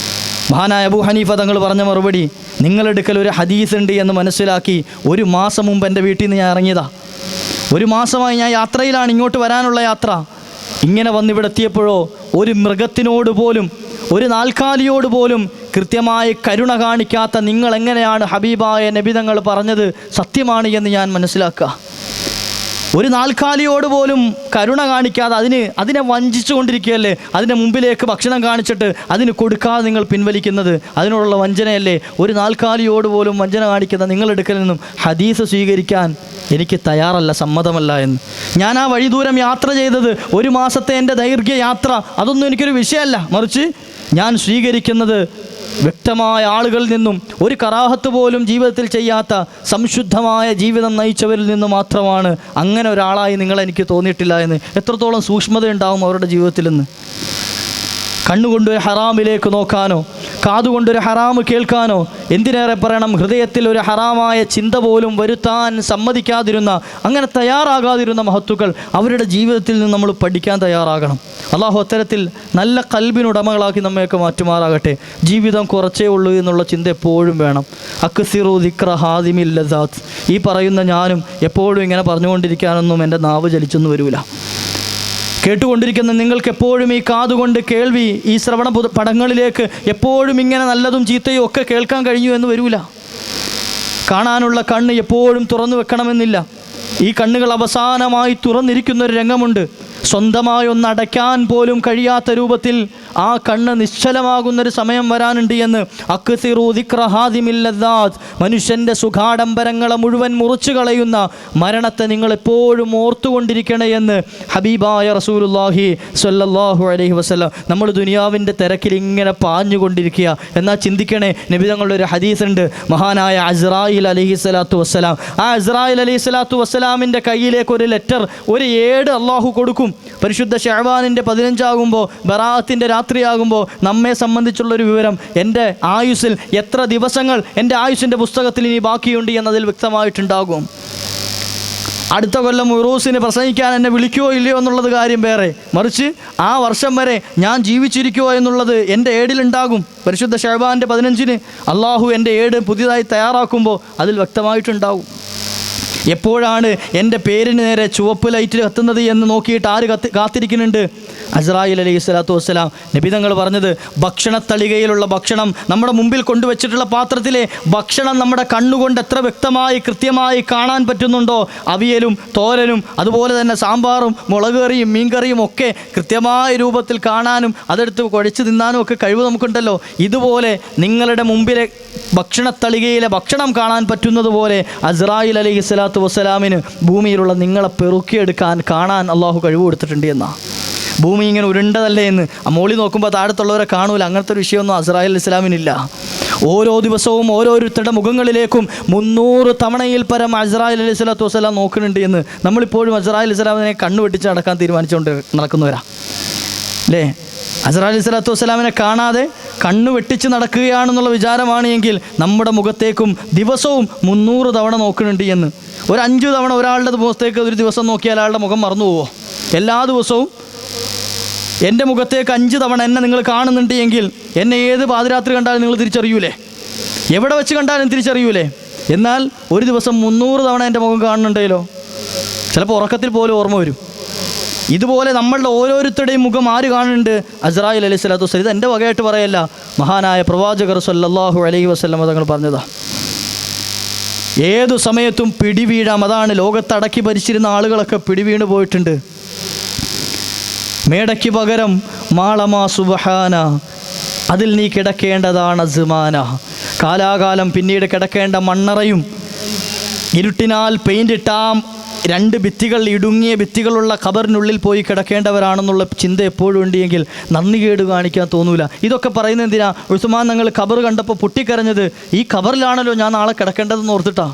മഹാനായ അബൂ ഹനീഫ തങ്ങൾ പറഞ്ഞ മറുപടി, നിങ്ങളെടുക്കൽ ഒരു ഹദീസ് ഉണ്ട് എന്ന് മനസ്സിലാക്കി 1 മാസം മുമ്പ് എൻ്റെ വീട്ടിൽ നിന്ന് ഞാൻ ഇറങ്ങിയതാ. 1 മാസമായി ഞാൻ യാത്രയിലാണ്, ഇങ്ങോട്ട് വരാനുള്ള യാത്ര. ഇങ്ങനെ വന്നിവിടെ എത്തിയപ്പോഴോ ഒരു മൃഗത്തിനോട് പോലും, ഒരു നാൽക്കാലിയോട് പോലും കൃത്യമായി കരുണ കാണിക്കാത്ത നിങ്ങൾ എങ്ങനെയാണ് ഹബീബായ നബി തങ്ങൾ പറഞ്ഞത് സത്യമാണ് എന്ന് ഞാൻ മനസ്സിലാക്കുക. ഒരു നാൽക്കാലിയോട് പോലും കരുണ കാണിക്കാതെ അതിനെ വഞ്ചിച്ചു കൊണ്ടിരിക്കുകയല്ലേ. അതിൻ്റെ മുമ്പിലേക്ക് ഭക്ഷണം കാണിച്ചിട്ട് അതിന് കൊടുക്കാതെ നിങ്ങൾ പിൻവലിക്കുന്നത് അതിനോടുള്ള വഞ്ചനയല്ലേ. ഒരു നാൽക്കാലിയോട് പോലും വഞ്ചന കാണിക്കുന്ന നിങ്ങളെടുക്കൽ നിന്നും ഹദീസ് സ്വീകരിക്കാൻ എനിക്ക് തയ്യാറല്ല, സമ്മതമല്ല എന്ന്. ഞാൻ ആ വഴി ദൂരം യാത്ര ചെയ്തത് 1 മാസത്തെ എൻ്റെ ദൈർഘ്യ യാത്ര, അതൊന്നും എനിക്കൊരു വിഷയമല്ല. മറിച്ച് ഞാൻ സ്വീകരിക്കുന്നത് വ്യക്തമായ ആളുകളിൽ നിന്നും, ഒരു കറാഹത്ത് പോലും ജീവിതത്തിൽ ചെയ്യാത്ത സംശുദ്ധമായ ജീവിതം നയിച്ചവരിൽ നിന്ന് മാത്രമാണ്. അങ്ങനെ ഒരാളായി നിങ്ങളെനിക്ക് തോന്നിയിട്ടില്ല എന്ന്. എത്രത്തോളം സൂക്ഷ്മത ഉണ്ടാവും അവരുടെ ജീവിതത്തിൽ നിന്ന്. കണ്ണുകൊണ്ടൊരു ഹറാമിലേക്ക് നോക്കാനോ, കാതുകൊണ്ടൊരു ഹറാമ് കേൾക്കാനോ, എന്തിനേറെ പറയണം ഹൃദയത്തിൽ ഒരു ഹറാമായ ചിന്ത പോലും വരുത്താൻ സമ്മതിക്കാതിരുന്ന, അങ്ങനെ തയ്യാറാകാതിരുന്ന മഹത്തുക്കൾ അവരുടെ ജീവിതത്തിൽ നിന്ന് നമ്മൾ പഠിക്കാൻ തയ്യാറാകണം. അള്ളാഹു അത്തരത്തിൽ നല്ല ഖൽബിനുടമകളാക്കി നമ്മയൊക്കെ മാറ്റുമാറാകട്ടെ. ജീവിതം കുറച്ചേ ഉള്ളൂ എന്നുള്ള ചിന്ത എപ്പോഴും വേണം. അക്സിറു ദിക്ര ഹാദിമിൽ ലസാത്ത്. ഈ പറയുന്ന ഞാനും എപ്പോഴും ഇങ്ങനെ പറഞ്ഞുകൊണ്ടിരിക്കാനൊന്നും എൻ്റെ നാവ് ചലിച്ചൊന്നും വരില്ല. കേട്ടുകൊണ്ടിരിക്കുന്ന നിങ്ങൾക്ക് എപ്പോഴും ഈ കാതുകൊണ്ട് കേൾവി, ഈ ശ്രവണ പടങ്ങളിലേക്ക് എപ്പോഴും ഇങ്ങനെ നല്ലതും ചീത്തയും ഒക്കെ കേൾക്കാൻ കഴിഞ്ഞു എന്ന് വരില്ല. കാണാനുള്ള കണ്ണ് എപ്പോഴും തുറന്നു വെക്കണമെന്നില്ല. ഈ കണ്ണുകൾ അവസാനമായി തുറന്നിരിക്കുന്നൊരു രംഗമുണ്ട്. സ്വന്തമായി ഒന്ന് അടയ്ക്കാൻ പോലും കഴിയാത്ത രൂപത്തിൽ ആ കണ്ണ് നിശ്ചലമാകുന്നൊരു സമയം വരാനുണ്ട് എന്ന്. അക്സിറു ദിക്ര ഹാദിമിൽ ലദ്ദാത്ത്. മനുഷ്യൻ്റെ സുഖാഡംബരങ്ങളെ മുഴുവൻ മുറിച്ചു കളയുന്ന മരണത്തെ നിങ്ങൾ എപ്പോഴും ഓർത്തുകൊണ്ടിരിക്കണേ എന്ന് ഹബീബായ റസൂലുള്ളാഹി സ്വല്ലല്ലാഹു അലൈഹി വസല്ലം. നമ്മൾ ദുനിയാവിൻ്റെ തിരക്കിൽ ഇങ്ങനെ പാഞ്ഞുകൊണ്ടിരിക്കുക. എന്നാൽ ചിന്തിക്കണേ, നബി തങ്ങളുടെ ഒരു ഹദീസ് ഉണ്ട്. മഹാനായ അസ്രായിൽ അലൈഹി സ്വലാത്തു വസ്സലാം, ആ അസ്രായിൽ അലൈഹി സ്വലാത്തു വസ്സലാമിൻ്റെ കയ്യിലേക്ക് ഒരു ലെറ്റർ, ഒരു ഏട് അള്ളാഹു കൊടുക്കും. പരിശുദ്ധ ശഅബാനിൻ്റെ 15 ആകുമ്പോൾ, ബറാഅത്തിൻ്റെ രാത്രിയാകുമ്പോൾ നമ്മെ സംബന്ധിച്ചുള്ളൊരു വിവരം, എൻ്റെ ആയുസ്സിൽ എത്ര ദിവസങ്ങൾ എൻ്റെ ആയുസ്സിൻ്റെ പുസ്തകത്തിൽ ഇനി ബാക്കിയുണ്ട് എന്നതിൽ വ്യക്തമായിട്ടുണ്ടാകും. അടുത്ത കൊല്ലം ഉറൂസിന് പ്രസംഗിക്കാൻ എന്നെ വിളിക്കുമോ ഇല്ലയോ എന്നുള്ളത് കാര്യം വേറെ, മറിച്ച് ആ വർഷം വരെ ഞാൻ ജീവിച്ചിരിക്കുമോ എന്നുള്ളത് എൻ്റെ ഏടിലുണ്ടാകും. പരിശുദ്ധ ശഅബാനിൻ്റെ 15 അള്ളാഹു എൻ്റെ ഏട് പുതിയതായി തയ്യാറാക്കുമ്പോൾ അതിൽ വ്യക്തമായിട്ടുണ്ടാകും. എപ്പോഴാണ് എൻ്റെ പേരിന് നേരെ ചുവപ്പ് ലൈറ്റ് കത്തുന്നത് എന്ന് നോക്കിയിട്ട് ആര് കാത്തിരിക്കുന്നുണ്ട്? അസ്രായിൽ അലൈഹി സ്വലാത്തു വസ്സലാം. നബി തങ്ങൾ പറഞ്ഞത്, ഭക്ഷണത്തളികയിലുള്ള ഭക്ഷണം, നമ്മുടെ മുമ്പിൽ കൊണ്ടുവച്ചിട്ടുള്ള പാത്രത്തിലെ ഭക്ഷണം നമ്മുടെ കണ്ണുകൊണ്ട് എത്ര വ്യക്തമായി കൃത്യമായി കാണാൻ പറ്റുന്നുണ്ടോ, അവിയലും തോരനും അതുപോലെ തന്നെ സാമ്പാറും മുളകറിയും മീൻകറിയും ഒക്കെ കൃത്യമായ രൂപത്തിൽ കാണാനും അതെടുത്ത് കുഴച്ച് തിന്നാനും ഒക്കെ കഴിവ് നമുക്കുണ്ടല്ലോ. ഇതുപോലെ നിങ്ങളുടെ മുമ്പിലെ ഭക്ഷണത്തളികയിലെ ഭക്ഷണം കാണാൻ പറ്റുന്നത് പോലെ അസ്രായിൽ അലൈഹി സ്വലാത്തു വസ്സലാമിന് ഭൂമിയിലുള്ള നിങ്ങളെ പെറുക്കിയെടുക്കാൻ കാണാൻ അള്ളാഹു കഴിവ് കൊടുത്തിട്ടുണ്ട് എന്നാ. ഭൂമി ഇങ്ങനെ ഉരുണ്ടതല്ലേ എന്ന് മോളി നോക്കുമ്പോൾ താഴത്തുള്ളവരെ കാണൂല. അങ്ങനത്തെ ഒരു വിഷയമൊന്നും അസ്രായിൽ അലൈഹി സ്വലാമിനില്ല. ഓരോ ദിവസവും ഓരോരുത്തരുടെ മുഖങ്ങളിലേക്കും 300 തവണയിൽ പരം അസ്രായിൽ അലൈഹി സ്വലാത്തു വസ്സലാം നോക്കുന്നുണ്ട് എന്ന്. നമ്മളിപ്പോഴും അസ്രായിൽ അലൈഹി സ്വലാമിനെ കണ്ണു വെട്ടിച്ച് നടക്കാൻ തീരുമാനിച്ചുകൊണ്ട് നടക്കുന്നവരാ അല്ലേ? അസ്രായിൽ അലൈഹി സ്വലാത്തു വസ്സലാമിനെ കാണാതെ കണ്ണു വെട്ടിച്ച് നടക്കുകയാണെന്നുള്ള വിചാരമാണ് എങ്കിൽ നമ്മുടെ മുഖത്തേക്കും ദിവസവും 300 തവണ നോക്കുന്നുണ്ട് എന്ന്. ഒരു 5 തവണ ഒരാളുടെ മുഖത്തേക്ക് ഒരു ദിവസം നോക്കിയാൽ അയാളുടെ മുഖം മറന്നു പോവോ? എല്ലാ ദിവസവും എൻ്റെ മുഖത്തേക്ക് 5 തവണ എന്നെ നിങ്ങൾ കാണുന്നുണ്ട് എങ്കിൽ എന്നെ ഏത് പാതിരാത്രി കണ്ടാലും നിങ്ങൾ തിരിച്ചറിയൂലേ? എവിടെ വെച്ച് കണ്ടാലും തിരിച്ചറിയൂലേ? എന്നാൽ ഒരു ദിവസം 300 തവണ എൻ്റെ മുഖം കാണുന്നുണ്ടല്ലോ, ചിലപ്പോൾ ഉറക്കത്തിൽ പോലും ഓർമ്മ വരും. ഇതുപോലെ നമ്മളുടെ ഓരോരുത്തരുടെയും മുഖം ആര് കാണുന്നുണ്ട്? അസ്രായിൽ അലൈഹി സ്വലാത്തു വസ്സലാം. ഇത് എൻ്റെ വകയായിട്ട് പറയല്ല, മഹാനായ പ്രവാചകർ സ്വല്ലല്ലാഹു അലൈഹി വസല്ലം തങ്ങൾ പറഞ്ഞതാ. ഏതു സമയത്തും പിടിവീഴാം. അതാണ് ലോകത്തടക്കി ഭരിച്ചിരുന്ന ആളുകളൊക്കെ പിടിവീണ് പോയിട്ടുണ്ട്. മേടയ്ക്ക് പകരം മാളമാ സുബ്ഹാന, അതിൽ നീ കിടക്കേണ്ടതാണ് അസ്മാന. കാലാകാലം പിന്നീട് കിടക്കേണ്ട മണ്ണറയും ഇരുട്ടിനാൽ പെയിൻ്റിട്ട 2 ഭിത്തികൾ, ഇടുങ്ങിയ ഭിത്തികളുള്ള ഖബറിനുള്ളിൽ പോയി കിടക്കേണ്ടവരാണെന്നുള്ള ചിന്ത എപ്പോഴും ഉണ്ടെങ്കിൽ നന്ദികേട് കാണിക്കാൻ തോന്നൂല. ഇതൊക്കെ പറയുന്നത് എന്തിനാ? ഉസ്മാൻ ഞങ്ങൾ ഖബർ കണ്ടപ്പോൾ പൊട്ടിക്കരഞ്ഞത് ഈ ഖബറിലാണല്ലോ ഞാൻ നാളെ കിടക്കേണ്ടതെന്ന് ഓർത്തിട്ടാ.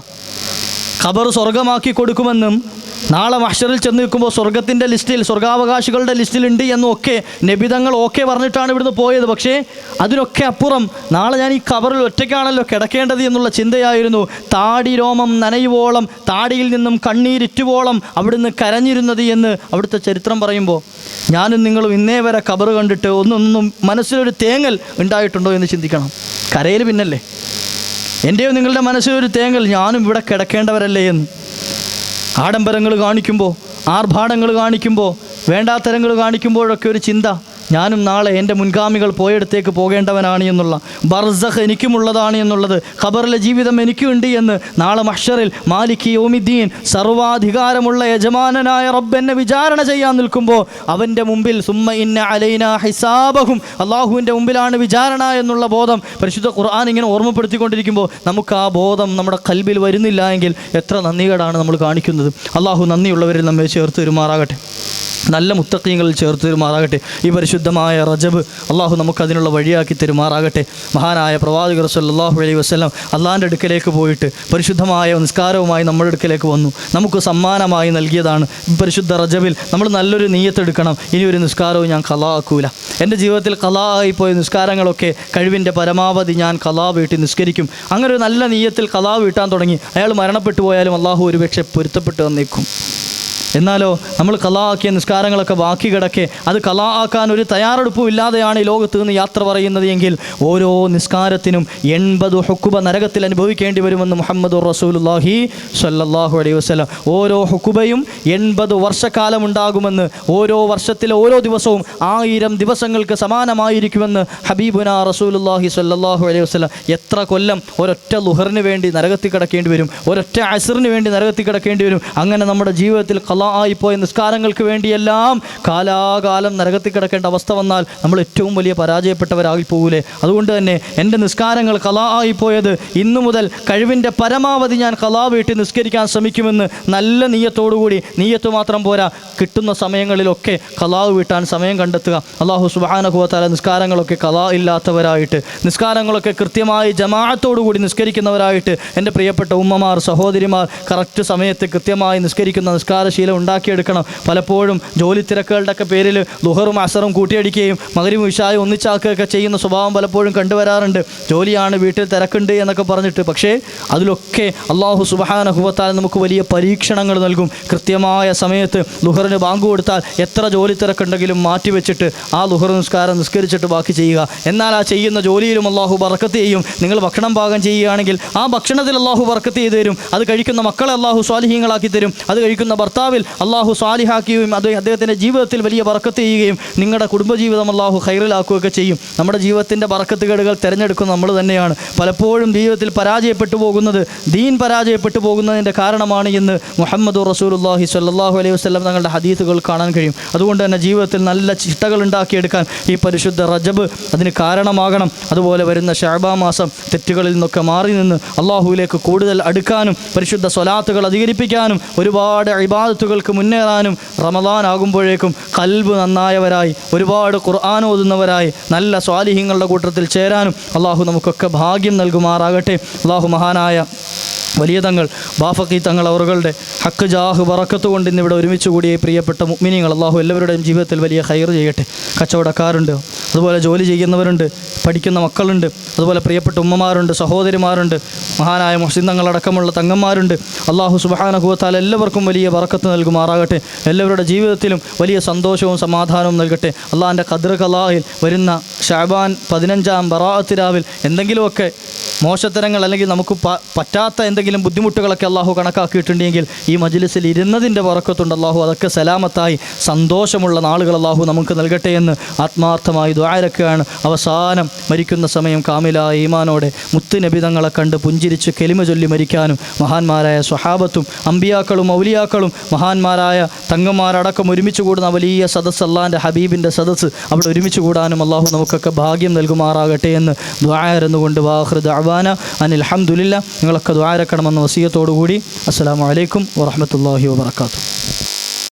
ഖബർ സ്വർഗമാക്കി കൊടുക്കുമെന്നും നാളെ മഹ്ശറിൽ ചെന്ന് നിൽക്കുമ്പോൾ സ്വർഗത്തിൻ്റെ ലിസ്റ്റിൽ, സ്വർഗാവകാശികളുടെ ലിസ്റ്റിലുണ്ട് എന്നും ഒക്കെ നബിതങ്ങൾ പറഞ്ഞിട്ടാണ് ഇവിടുന്ന് പോയത്. പക്ഷേ അതിനൊക്കെ അപ്പുറം നാളെ ഞാൻ ഈ ഖബറിൽ ഒറ്റയ്ക്കാണല്ലോ കിടക്കേണ്ടത് എന്നുള്ള ചിന്തയായിരുന്നു. താടി രോമം നനയുവോളം, താടിയിൽ നിന്നും കണ്ണീരിറ്റുവോളം അവിടുന്ന് കരഞ്ഞിരുന്നത് എന്ന് അവിടുത്തെ ചരിത്രം പറയുമ്പോൾ ഞാനും നിങ്ങളും ഇന്നേ വരെ ഖബർ കണ്ടിട്ട് ഒന്നും മനസ്സിലൊരു തേങ്ങൽ ഉണ്ടായിട്ടുണ്ടോ എന്ന് ചിന്തിക്കണം. കരയിൽ പിന്നല്ലേ. എൻ്റെയോ നിങ്ങളുടെ മനസ്സിലൊരു തേങ്ങൽ, ഞാനും ഇവിടെ കിടക്കേണ്ടവരല്ലേ എന്ന്. ആഡംബരങ്ങൾ കാണിക്കുമ്പോൾ, ആർഭാടങ്ങൾ കാണിക്കുമ്പോൾ, വേണ്ടാത്തരങ്ങൾ കാണിക്കുമ്പോഴൊക്കെ ഒരു ചിന്ത, ഞാനും നാളെ എൻ്റെ മുൻഗാമികൾ പോയിടത്തേക്ക് പോകേണ്ടവനാണ് എന്നുള്ള, ബർസഖ് എനിക്കുമുള്ളതാണ് എന്നുള്ളത്, ഖബറിലെ ജീവിതം എനിക്കുണ്ട് എന്ന് നാളെ മഹ്ശറിൽ മാലിക് യൗമിദ്ദീൻ സർവാധികാരമുള്ള യജമാനനായ റബ്ബ് എന്നെ വിചാരണ ചെയ്യാൻ നിൽക്കുമ്പോൾ അവൻ്റെ മുമ്പിൽ സുമ്മ ഇന്ന അലൈനാ ഹിസാബഹും, അള്ളാഹുവിൻ്റെ മുമ്പിലാണ് വിചാരണ എന്നുള്ള ബോധം പരിശുദ്ധ ഖുർആൻ ഇങ്ങനെ ഓർമ്മപ്പെടുത്തിക്കൊണ്ടിരിക്കുമ്പോൾ നമുക്ക് ആ ബോധം നമ്മുടെ ഖൽബിൽ വരുന്നില്ല എങ്കിൽ എത്ര നന്ദികേടാണ് നമ്മൾ കാണിക്കുന്നത്. അള്ളാഹു നന്ദിയുള്ളവരിൽ നമ്മെ ചേർത്ത് പെരുമാറാകട്ടെ, നല്ല മുത്തഖീങ്ങളിൽ ചേർത്ത് തരുമാറാകട്ടെ. ഈ പരിശുദ്ധമായ റജബ് അള്ളാഹു നമുക്കതിനുള്ള വഴിയാക്കി തരുമാറാകട്ടെ. മഹാനായ പ്രവാചകർ സല്ലല്ലാഹു അലൈഹി വസല്ലം അള്ളാഹിൻ്റെ അടുക്കലേക്ക് പോയിട്ട് പരിശുദ്ധമായ നിസ്കാരവുമായി നമ്മുടെ അടുക്കലേക്ക് വന്നു. നമുക്ക് സമ്മാനമായി നൽകിയതാണ്. പരിശുദ്ധ റജബിൽ നമ്മൾ നല്ലൊരു നിയ്യത്തെടുക്കണം. ഇനി ഒരു നിസ്കാരവും ഞാൻ ഖളാ ആക്കൂല. എൻ്റെ ജീവിതത്തിൽ ഖളാ ആയിപ്പോയ നിസ്കാരങ്ങളൊക്കെ കഴിവിൻ്റെ പരമാവധി ഞാൻ ഖളാ വീട്ടി നിസ്കരിക്കും. അങ്ങനെ ഒരു നല്ല നിയ്യത്തിൽ ഖളാ വീട്ടാൻ തുടങ്ങി. അയാൾ മരണപ്പെട്ടു പോയാലും അള്ളാഹു ഒരുപക്ഷെ പൊരുത്തപ്പെട്ട് വന്നേക്കും. എന്നാലോ നമ്മൾ ഖളാ ആക്കിയ നിസ്കാരങ്ങളൊക്കെ ബാക്കി കിടക്കെ അത് ഖളാ ആക്കാൻ ഒരു തയ്യാറെടുപ്പും ഇല്ലാതെയാണ് ഈ ലോകത്ത് നിന്ന് യാത്ര പറയുന്നത് എങ്കിൽ ഓരോ നിസ്കാരത്തിനും 80 ഹുക്കുബ നരകത്തിൽ അനുഭവിക്കേണ്ടി വരുമെന്ന് മുഹമ്മദുർ റസൂലുള്ളാഹി സ്വല്ലല്ലാഹു അലൈഹി വസല്ലം. ഓരോ ഹുക്കുബയും 80 വർഷക്കാലം ഉണ്ടാകുമെന്ന്, ഓരോ വർഷത്തിലെ ഓരോ ദിവസവും 1000 ദിവസങ്ങൾക്ക് സമാനമായിരിക്കുമെന്ന് ഹബീബുനാ റസൂലുള്ളാഹി സ്വല്ലല്ലാഹു അലൈഹി വസല്ലം. എത്ര കൊല്ലം ഒരൊറ്റ ളുഹറിന് വേണ്ടി നരകത്തിൽ കിടക്കേണ്ടി വരും, ഒരൊറ്റ അസ്റിന് വേണ്ടി നരകത്തിൽ കിടക്കേണ്ടി വരും. അങ്ങനെ നമ്മുടെ ജീവിതത്തിൽ ഖളാ ആയിപ്പോയ നിസ്കാരങ്ങൾക്ക് വേണ്ടിയെല്ലാം കാലാകാലം നരകത്തിൽ കിടക്കേണ്ട അവസ്ഥ വന്നാൽ നമ്മൾ ഏറ്റവും വലിയ പരാജയപ്പെട്ടവരായി പോകൂലേ. അതുകൊണ്ട് തന്നെ എൻ്റെ നിസ്കാരങ്ങൾ ഖളാ ആയിപ്പോയത് ഇന്നു മുതൽ കഴിവിൻ്റെ പരമാവധി ഞാൻ ഖളാ വീട്ടി നിസ്കരിക്കാൻ ശ്രമിക്കുമെന്ന് നല്ല നിയ്യത്തോടുകൂടി, നിയ്യത്ത് മാത്രം പോരാ, കിട്ടുന്ന സമയങ്ങളിലൊക്കെ ഖളാ വീട്ടാൻ സമയം കണ്ടെത്തുക. അല്ലാഹു സുബ്ഹാനഹു വ തആല നിസ്കാരങ്ങളൊക്കെ ഖളാ ഇല്ലാത്തവരായിട്ട്, നിസ്കാരങ്ങളൊക്കെ കൃത്യമായി ജമാഅത്തോടുകൂടി നിസ്കരിക്കുന്നവരായിട്ട് എൻ്റെ പ്രിയപ്പെട്ട ഉമ്മമാർ, സഹോദരിമാർ കറക്റ്റ് സമയത്ത് കൃത്യമായി നിസ്കരിക്കുന്ന നിസ്കാരശീലം ഉണ്ടാക്കിയെടുക്കണം. പലപ്പോഴും ജോലി തിരക്കുകളുടെയൊക്കെ പേരിൽ ളുഹറും അസറും കൂട്ടിയടിക്കുകയും മഗ്‌രിബും ഇശായും ഒന്നിച്ചാക്കുകയൊക്കെ ചെയ്യുന്ന സ്വഭാവം പലപ്പോഴും കണ്ടുവരാറുണ്ട്. ജോലിയാണ്, വീട്ടിൽ തിരക്കുണ്ട് എന്നൊക്കെ പറഞ്ഞിട്ട്. പക്ഷേ അതിലൊക്കെ അല്ലാഹു സുബ്ഹാനഹു വ തആല നമുക്ക് വലിയ പരീക്ഷണങ്ങൾ നൽകും. കൃത്യമായ സമയത്ത് ളുഹറിന് ബാങ്ക് കൊടുത്താൽ എത്ര ജോലി തിരക്കുണ്ടെങ്കിലും മാറ്റിവെച്ചിട്ട് ആ ളുഹർ നിസ്കാരം നിസ്കരിച്ചിട്ട് ബാക്കി ചെയ്യുക. എന്നാൽ ആ ചെയ്യുന്ന ജോലിയിലും അല്ലാഹു ബർക്കത്ത് ചെയ്യും. നിങ്ങൾ ഭക്ഷണം പാകം ചെയ്യുകയാണെങ്കിൽ ആ ഭക്ഷണത്തിൽ അല്ലാഹു ബർക്കത്ത് ചെയ്തു തരും. അത് കഴിക്കുന്ന മക്കളെ അല്ലാഹു സ്വാലിഹീങ്ങളാക്കി തരും. അത് കഴിക്കുന്ന ഭർത്താവിൽ അള്ളാഹു സ്വാലിഹാക്കുകയും അത് അദ്ദേഹത്തിൻ്റെ ജീവിതത്തിൽ വലിയ ബർക്കത്ത് ചെയ്യുകയും നിങ്ങളുടെ കുടുംബജീവിതം അള്ളാഹു ഖൈറിലാക്കുകയൊക്കെ ചെയ്യും. നമ്മുടെ ജീവിതത്തിൻ്റെ ബർക്കത്തുകേടുകൾ തിരഞ്ഞെടുക്കുന്ന നമ്മൾ തന്നെയാണ്. പലപ്പോഴും ജീവിതത്തിൽ പരാജയപ്പെട്ടു പോകുന്നത്, ദീൻ പരാജയപ്പെട്ടു പോകുന്നതിൻ്റെ കാരണമാണ് എന്ന് മുഹമ്മദുർ റസൂലുള്ളാഹി സ്വല്ലല്ലാഹു അലൈഹി വസല്ലം തങ്ങളുടെ ഹദീസുകൾ കാണാൻ കഴിയും. അതുകൊണ്ട് തന്നെ ജീവിതത്തിൽ നല്ല ചിട്ടകൾ ഉണ്ടാക്കിയെടുക്കാൻ ഈ പരിശുദ്ധ റജബ് അതിന് കാരണമാകണം. അതുപോലെ വരുന്ന ശഅബാൻ മാസം തെറ്റുകളിൽ നിന്നൊക്കെ മാറി നിന്ന് അള്ളാഹുവിലേക്ക് കൂടുതൽ അടുക്കാനും പരിശുദ്ധ സ്വലാത്തുകൾ അധികരിപ്പിക്കാനും ഒരുപാട് ഇബാദത്തുകൾക്ക് മുന്നേറാനും റമദാൻ ആകുമ്പോഴേക്കും ഖൽബ് നന്നായവരായി, ഒരുപാട് ഖുർആൻ ഓതുന്നവരായി, നല്ല സ്വാലിഹീങ്ങളുടെ കൂട്ടത്തിൽ ചേരാനും അള്ളാഹു നമുക്കൊക്കെ ഭാഗ്യം നൽകുമാറാകട്ടെ. അള്ളാഹു മഹാനായ വലിയ തങ്ങൾ ബാഫഖി തങ്ങൾ അവരുടെ ഹക്ക് ജാഹ് ബറക്കത്ത് കൊണ്ട് ഇന്നിവിടെ ഒരുമിച്ച് കൂടിയ പ്രിയപ്പെട്ട മുഅ്മിനീങ്ങൾ അള്ളാഹു എല്ലാവരുടെയും ജീവിതത്തിൽ വലിയ ഖൈർ ചെയ്യട്ടെ. കച്ചവടക്കാരുണ്ട്, അതുപോലെ ജോലി ചെയ്യുന്നവരുണ്ട്, പഠിക്കുന്ന മക്കളുണ്ട്, അതുപോലെ പ്രിയപ്പെട്ട ഉമ്മമാരുണ്ട്, സഹോദരിമാരുണ്ട്, മഹാനായ മുഹ്സിൻ തങ്ങളടക്കമുള്ള തങ്ങന്മാരുണ്ട്. അള്ളാഹു സുബ്ഹാനഹു വ തആല എല്ലാവർക്കും വലിയ ബറക്കത്ത് നൽകുമാറാകട്ടെ. എല്ലാവരുടെ ജീവിതത്തിലും വലിയ സന്തോഷവും സമാധാനവും നൽകട്ടെ. അള്ളാഹിൻ്റെ ഖദ്ർ ഖലായിൽ വരുന്ന ശഅബാൻ 15 ബറാഅത്ത് രാവിൽ എന്തെങ്കിലുമൊക്കെ മോശത്തരങ്ങൾ അല്ലെങ്കിൽ നമുക്ക് പറ്റാത്ത എന്തെങ്കിലും ബുദ്ധിമുട്ടുകളൊക്കെ അള്ളാഹു കണക്കാക്കിയിട്ടുണ്ടെങ്കിൽ ഈ മജ്ലിസിൽ ഇരുന്നതിൻ്റെ ബറക്കത്തുണ്ട്. അള്ളാഹു അതൊക്കെ സലാമത്തായി സന്തോഷമുള്ള നാളുകൾ അള്ളാഹു നമുക്ക് നൽകട്ടെ എന്ന് ആത്മാർത്ഥമായി ദുആരക്കുകയാണ്. അവസാനം മരിക്കുന്ന സമയം കാമിലായ ഈമാനോടെ മുത്തുനബി തങ്ങളെ കണ്ട് പുഞ്ചിരിച്ച് കെലിമ ചൊല്ലി മരിക്കാനും മഹാന്മാരായ സ്വഹാബത്തും അമ്പിയാക്കളും ഔലിയാക്കളും മഹാന്മാരായ തങ്ങന്മാരടക്കം ഒരുമിച്ച് കൂടുന്ന വലിയ സദസ്സ്, അള്ളാഹിൻ്റെ ഹബീബിൻ്റെ സദസ്സ്, അവിടെ ഒരുമിച്ച് കൂടാനും അള്ളാഹു നമുക്കൊക്കെ ഭാഗ്യം നൽകുമാറാകട്ടെ എന്ന് ദുആ ഇരുന്നുകൊണ്ട് വാഖിറു ദഅവാന അനിൽ ഹംദുലില്ലാ. നിങ്ങളൊക്കെ ദുആ ഇറക്കണമെന്ന വസിയത്തോടു കൂടി അസ്സലാമു അലൈക്കും വറഹ്മത്തുള്ളാഹി വബറകാതുഹു.